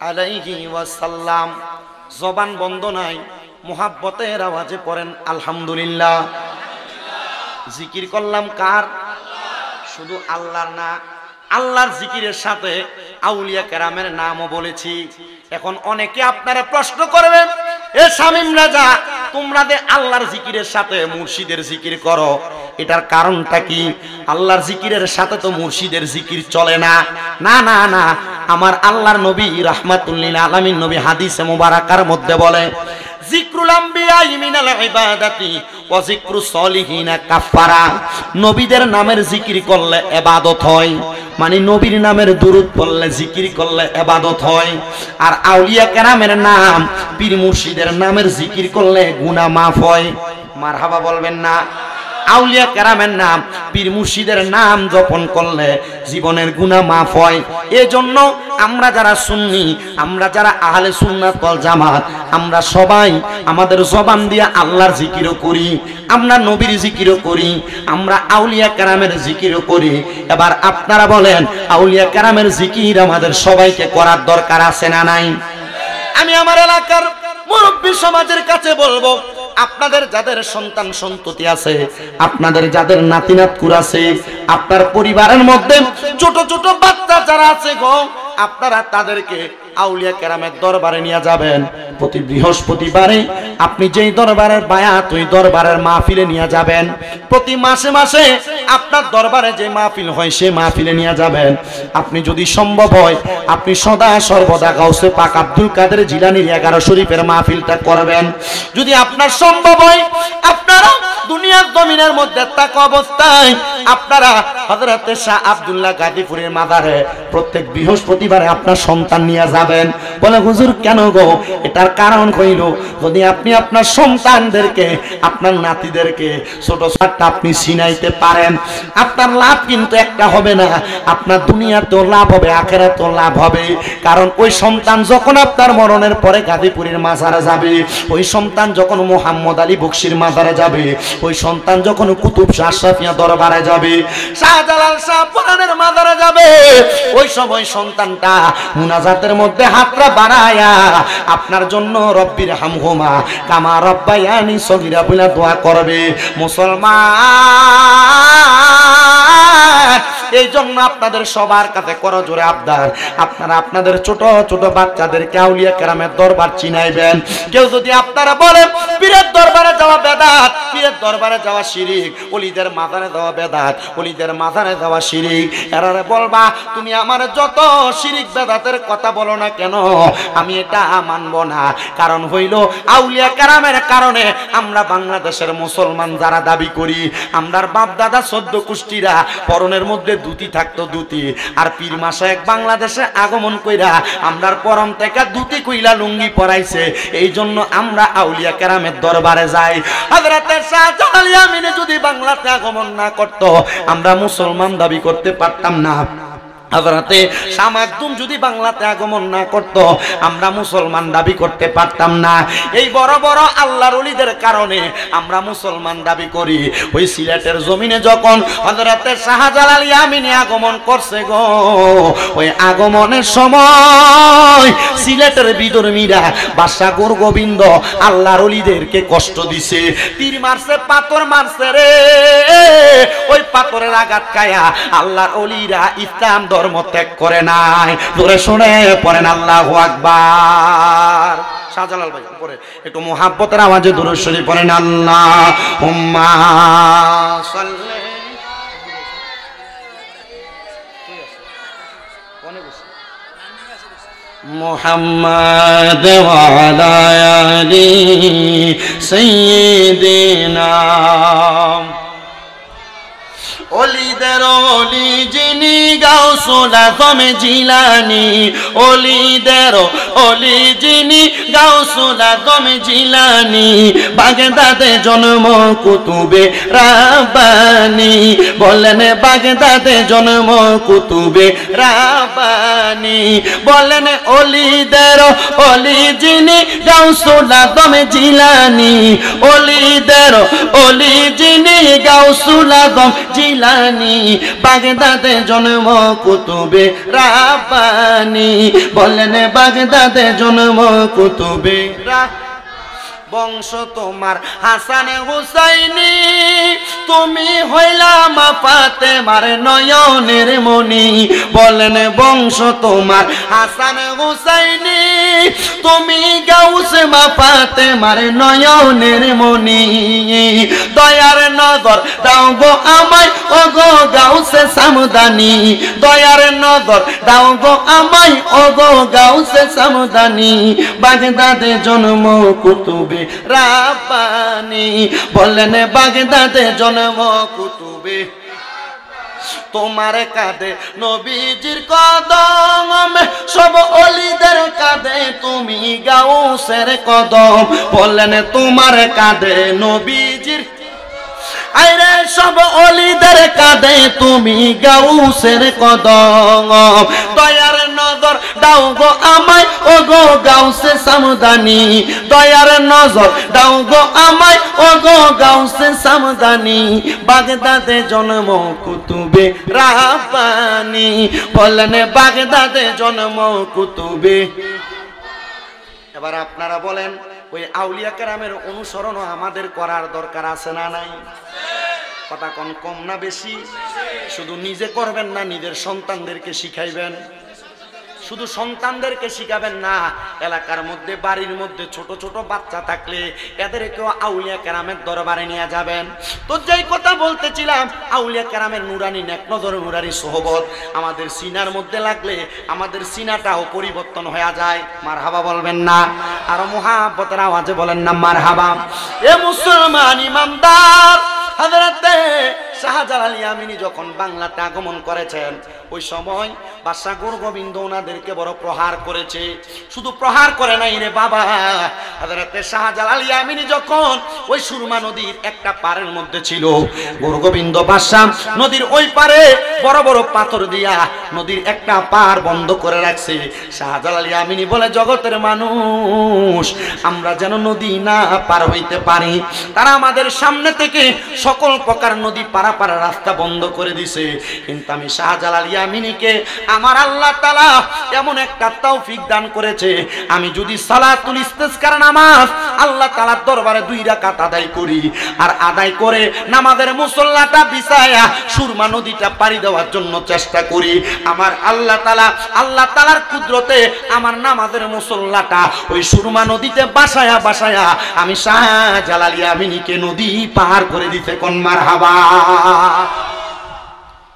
আলাইহি ওয়াসাল্লাম। জবান বন্ধ নাই, মুহাব্বতের আওয়াজে পড়েন আলহামদুলিল্লাহ। জিকির করলাম কার? শুধু আল্লাহর না, আল্লাহর জিকিরের সাথে আউলিয়া কেরামের নামও বলেছি। এখন অনেকে আপনারা প্রশ্ন করবেন, এ শামীম রাজা, তোমরা যে আল্লাহর জিকিরের সাথে মুর্শিদের জিকির করো, এটার কারণটা কি? আল্লাহর জিকিরের সাথে তো মুর্শিদের জিকির চলে না। না না না, আমার আল্লাহর নবী রাহমাতুল লিল আলামিন নবী হাদিসে মুবারাকার মধ্যে বলে, জিক্রুল আম্বিয়া মিনাল ইবাদাতি ওয়া জিক্রুস সলিহিনা কাফারা। নবীদের নামের জিকির করলে ইবাদত হয়, মানে নবীর নামের দুরূদ পড়লে জিকির করলে ইবাদত হয়। আর আউলিয়া কেরামের নাম, পীর মুর্শিদের নামের জিকির করলে গুনাহ মাফ হয়। মারহাবা বলবেন না? আউলিয়া কেরামের নাম, পীর মুর্শিদের নাম জপন করলে জীবনের গুনাহ মাফ হয়। এজন্য আমরা যারা সুন্নি, আমরা যারা আহলে সুন্নাত ওয়াল জামাত, আমরা সবাই আমাদের জবান দিয়ে আল্লাহর জিকিরও করি, আমরা নবীর জিকিরও করি, আমরা আউলিয়া কেরামের জিকিরও করি। এবার আপনারা বলেন, আউলিয়া কেরামের জিকির আমাদের সবাইকে করার দরকার আছে না নাই? আমি আমার এলাকার মুরব্বী সমাজের কাছে বলবো, আপনাদের যাদের সন্তান সন্ততি আছে, আপনাদের যাদের নাতি নাতকুর আছে, আপনার পরিবারের মধ্যে ছোট ছোট বাচ্চা যারা আছে গো, আপনারা তাদেরকে আউলিয়া কেরামের দরবারে নিয়ে যাবেন। প্রতি বৃহস্পতিবারে আপনি যেই দরবারের বায়াত, ওই দরবারের মাহফিলে নিয়ে যাবেন। প্রতি মাসে মাসে আপনার দরবারে যে মাহফিল হয়, সেই মাহফিলে নিয়ে যাবেন। আপনি যদি সম্ভব হয়, আপনি সদা সর্বদা গাউসে পাক আব্দুল কাদের জিলানীর 11 শরীফের মাহফিলটা করবেন। যদি আপনার সম্ভব হয়, আপনারা দুনিয়ার জমিনের মধ্যে থাকা অবস্থায় আপনারা হযরত শাহ আব্দুল্লাহ গাজীপুরের মাজারে প্রত্যেক বৃহস্পতিবারে আপনার সন্তান নিয়ে যাবেন। বলে হুজুর কেন গো? এটার কারণ হইল, যদি আপনি আপনার সন্তানদেরকে, আপনার নাতিদেরকে ছোট ছোট আপনি চিনাইতে পারেন, আপনার লাভ কিন্তু একটা হবে না, আপনার দুনিয়াতেও লাভ হবে, আখিরাতেও লাভ হবে। কারণ ওই সন্তান যখন আপনার মরণের পরে গাজীপুরের মাজারে যাবে, ওই সন্তান যখন মুহাম্মদ আলী বকশির মাজারে যাবে, ওই সন্তান যখন কুতুব শাহ আশরাফিয়া দরবারে যাবে, শাহজালাল শাহ পরানের মাজারে যাবে, ওই সময় সন্তানটা মুনাজাতের মধ্যে হাতটা বাড়ায়া আপনার জন্য রব্বির হামহুমা কামা রব্বায়ানি সগীরা বলে দোয়া করবে। মুসলমান, এই জন্য আপনাদের সবার কাছে করজোরে আবদার, আপনারা আপনাদের ছোট ছোট বাচ্চাদেরকে আউলিয়া কেরামের দরবার চিনাইবেন। কেউ যদি আপনারা বলেন পীরের দরবারে যাওয়া বেদাত, পীরের দরবারে যাওয়া শিরিক, ওলিদের মাজারে যাওয়া বেদাত, ওলিদের মাজারে যাওয়া শিরিক, এরারে বলবা তুমি আমার যত শিরিক বেদাতের কথা বলো না কেন, আমি এটা মানব না। কারণ হইল আউলিয়া কেরামের কারণে আমরা বাংলাদেশের মুসলমান যারা দাবি করি, আমরার বাপ দাদা 14 কুষ্টিরা পরনের মধ্যে দুতি থাকতো, দুতি। আর পীর মাশায়েখ বাংলাদেশে আগমন কইরা আমরার পরম থেকে দুতি কইলা লুঙ্গি পরাইছে। এই জন্য আমরা আউলিয়া কেরামের দরবারে যাই। হযরত শাহজালাল ইয়ামিনী যদি বাংলাতে আগমন না করত, আমরা মুসলমান দাবি করতে পারতাম না। হযরতে শাহ মাকদুম যদি বাংলাতে আগমন না করত, আমরা মুসলমান দাবি করতে পারতাম না। এই বড় বড় আল্লাহর ওলিদের কারণে আমরা মুসলমান দাবি করি। ওই সিলেটের জমিনে যখন হযরতে শাহজালাল ইয়ামিনী আগমন করছে গো, ওই আগমনের সময় সিলেটের বিধর্মীরা বাদশা গোবিন্দ আল্লাহর ওলিদেরকে কষ্ট দিছে, তীর মারছে, পাথর মারছে রে। ওই পাথরের আঘাত খায়া আল্লাহর ওলিরা ইসলাম ধর্ম ত্যাগ করে নাই। জোরে শুনে পড়েন আল্লাহু আকবার। শাহজালাল ভাই পড়ে একটু মুহাব্বতের আওয়াজে দুরূদ শরীফ পড়েন, আল্লাহুম্মা সাল্লি। মুহাম্মদ ওয়া আলা আলি সাইয়্যিদিনা ওলিদের ওলি যিনি গাউসুল আজম জিলানী ওলিদের ওলি যিনি গাউসুল আজম জিলানী বাগদাদে জন্ম কুতুবে রাব্বানী বলেন বাগদাদে জন্ম কুতুবে রাব্বানী বলেন ওলিদের ওলি যিনি গাউসুল আজম জিলানী ওলিদের ওলি যিনি গাউসুল আজম জিলানী বাগদাদে জন্ম কুতুবে রাব্বানী বলেন বাগদাদে জন্ম কুতুবে বংশ তোমার হাসান হুসাইনি তুমি হইলা মা ফাতেমার নয়নের মনি বলেন বংশ তোমার হাসান হুসাইনি তুমি গাউসে মা ফাতেমার নয়নের মনি দয়ার নজর দাও গো আমায় ও গো গাউসে সামদানি দয়ার নজর দাও গো আমায় ও গো গাউসে সামদানি বাগদাদে জন্ম কুতুবে রাব্বানী বলেন বাগদাদে জন্ম কুতুবে তোমার কাঁধে নবীজির কদম সব ওলিদের কাঁধে তুমি গাউসের কদম বলেন তোমার কাঁধে নবীজির আইরে সব ওলিদের কাঁধে তুমি গাউসের কদম দয়ার নজর দাও গো আমায় ও গো গাউসে সামদানি দয়ার নজর দাও গো আমায় ও গো গাউসে সামদানি বাগদাদে জন্ম কুতুবে রাব্বানী বলেন বাগদাদে জন্ম কুতুবে এবার আপনারা বলেন ওই আউলিয়া কেরামের অনুসরণ আমাদের করার দরকার আছে না নাই কথা কোন কম না বেশি শুধু নিজে করবেন না নিজের সন্তানদেরকে শিখাইবেন শুধু সন্তানদেরকে শিখাবেন না এলাকার মধ্যে বাড়ির মধ্যে ছোট ছোট বাচ্চা থাকলে এদেরকেও আউলিয়া কেরামের দরবারে নিয়ে যাবেন তো যেই কথা বলতেছিলাম আউলিয়া কেরামের নুরানি নেক নজর নুরানি সোহবত আমাদের সিনার মধ্যে লাগলে আমাদের সিনাটাও পরিবর্তন হয়ে যায় মারহাবা বলবেন না আর মুহাব্বতের আওয়াজে বলেন না মারহাবা এ মুসলমান ইমানদার হযরতে শাহজালাল ইয়ামিনী যখন বাংলাতে আগমন করেছেন ওই সময় বাদশাহ গোবিন্দ ওনাদেরকে বড় প্রহার করেছে শুধু প্রহার করে নাই রে বাবা হযরতে শাহজালাল ইয়ামিনী যখন ওই সুরমা নদীর একটা পারের মধ্যে ছিল গোবিন্দ বাদশাহ নদীর ওই পারে বড় বড় পাথর দিয়া নদীর একটা পার বন্ধ করে রাখছে শাহজালাল ইয়ামিনী বলে জগতের মানুষ আমরা যেন নদী না পার হইতে পারি তারা আমাদের সামনে থেকে সকল প্রকার নদী পারাপার রাস্তা বন্ধ করে দিছে কিন্তু আমি শাহজালাল ইয়ামিনীকে আমার আল্লাহ তাআলা এমন একটা তৌফিক দান করেছে আমি যদি সালাতুল ইস্তিসকার নামাজ আল্লাহ তাআলার দরবারে 2 রাকাত আদায় করি আর আদায় করে নামাজের মুসল্লাটা বিছায়া সুরমা নদীটা পাড়ি দেওয়ার জন্য চেষ্টা করি আমার আল্লাহ তাআলার কুদরতে আমার নামাজের মুসল্লাটা ওই সুরমা নদীতে বাসায়া বাসায়া আমি শাহজালাল ইয়ামিনীকে নদী পার করে দিতে কোন মারহাবা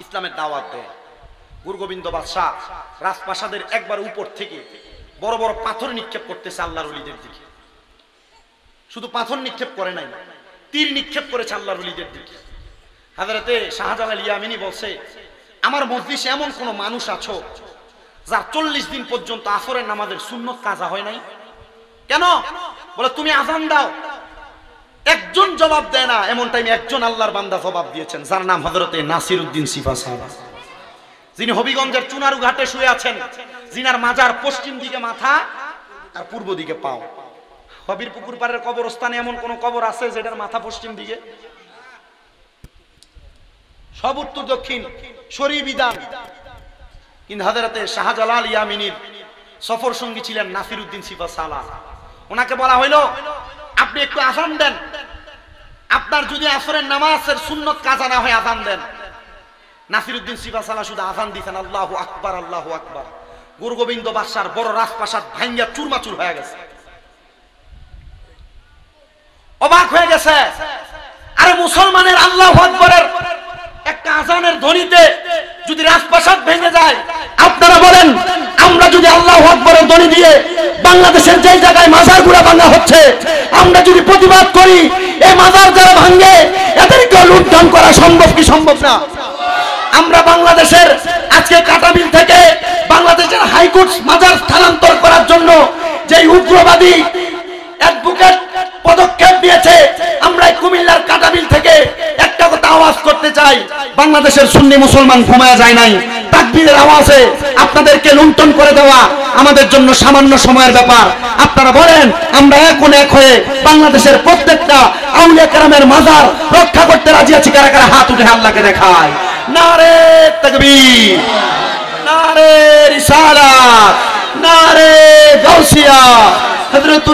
ইসলামের দাওয়াত দেয় গোবিন্দ বাদশাহ রাজপ্রাসাদের একবার উপর থেকে বড় বড় পাথর নিক্ষেপ করতেছে আল্লাহর ওলিদের দিকে শুধু পাথর নিক্ষেপ করে নাই তীর নিক্ষেপ করেছে আল্লাহর ওলিদের দিকে হযরতে শাহজালাল ইয়ামিনী বলছে আমার মজলিসে এমন কোন মানুষ আছো যার 40 দিন পর্যন্ত আসরের নামাজের সুন্নত কাজা হয় নাই কেন বলে তুমি আযান দাও একজন জবাব দেয় না এমন টাইমে একজন আল্লাহর বান্দা জবাব দিয়েছেন যার নাম হযরতে নাসিরউদ্দিন সিফা সাহেব যিনি হবিগঞ্জের চুনারু ঘাটে শুয়ে আছেন জিনার মাজার পশ্চিম দিকে মাথা আর পূর্ব দিকে পাও হবির পুকুর পাড়ের কবরস্থানে এমন কোন কবর আছে যেটার মাথা পশ্চিম দিকে সব উত্তর দক্ষিণ শরী বিধান কিন্তু হযরতে শাহজালাল ইয়ামিনীর সফর সঙ্গী ছিলেন নাসিরউদ্দিন সিফা সালাহ ওনাকে বলা হইলো আপনি একটু আযান দেন আপনার যদি আসরের নামাজের সুন্নত কাজা না হয় আযান দেন নাসিরউদ্দিন সিফা সালাহ শুধু আযান দিতেন আল্লাহু আকবার আল্লাহু আকবার গোবিন্দ বাদশার বড় রাজপ্রাসাদ ভাঙ্গা চুরমাচুর হয়ে গেছে অবাক হয়ে গেছে আরে মুসলমানের আল্লাহু আকবারের একটা আযানের ধ্বনিতে যদি রাজপ্রাসাদ ভেঙে যায় আপনারা বলেন আমরা যদি আল্লাহু আকবারের ধ্বনি দিয়ে বাংলাদেশের যে জায়গায় মাজারগুলো ভাঙা হচ্ছে আমরা যদি প্রতিবাদ করি, এই মাজার যারা ভাঙে এদেরকে লুণ্ঠন করা সম্ভব কি সম্ভব না? আমরা বাংলাদেশের আজকে কাটাবিল থেকে বাংলাদেশের হাইকোর্ট মাজার স্থানান্তর করার জন্য যে উগ্রবাদী অ্যাডভোকেট পদক্ষেপ নিয়েছে, আমরা কুমিল্লার কাটাবিল থেকে একটা কথা আওয়াজ করতে চাই, বাংলাদেশের সুন্নি মুসলমান ঘুমায়া যায় নাই। তাকবীরের আওয়াজে আপনাদেরকে লুণ্ঠন করে দেওয়া আমাদের জন্য সামান্য সময়ের ব্যাপার। আপনারা বলেন আমরা এখন এক হয়ে বাংলাদেশের প্রত্যেকটা আউলিয়া কেরামের মাজার রক্ষা করতে রাজি আছি? কারা কারা হাত উঠে আল্লাহকে দেখায়? নারে তাকবীর, নারে রিসালাত, নারে গাউসিয়া। হযরত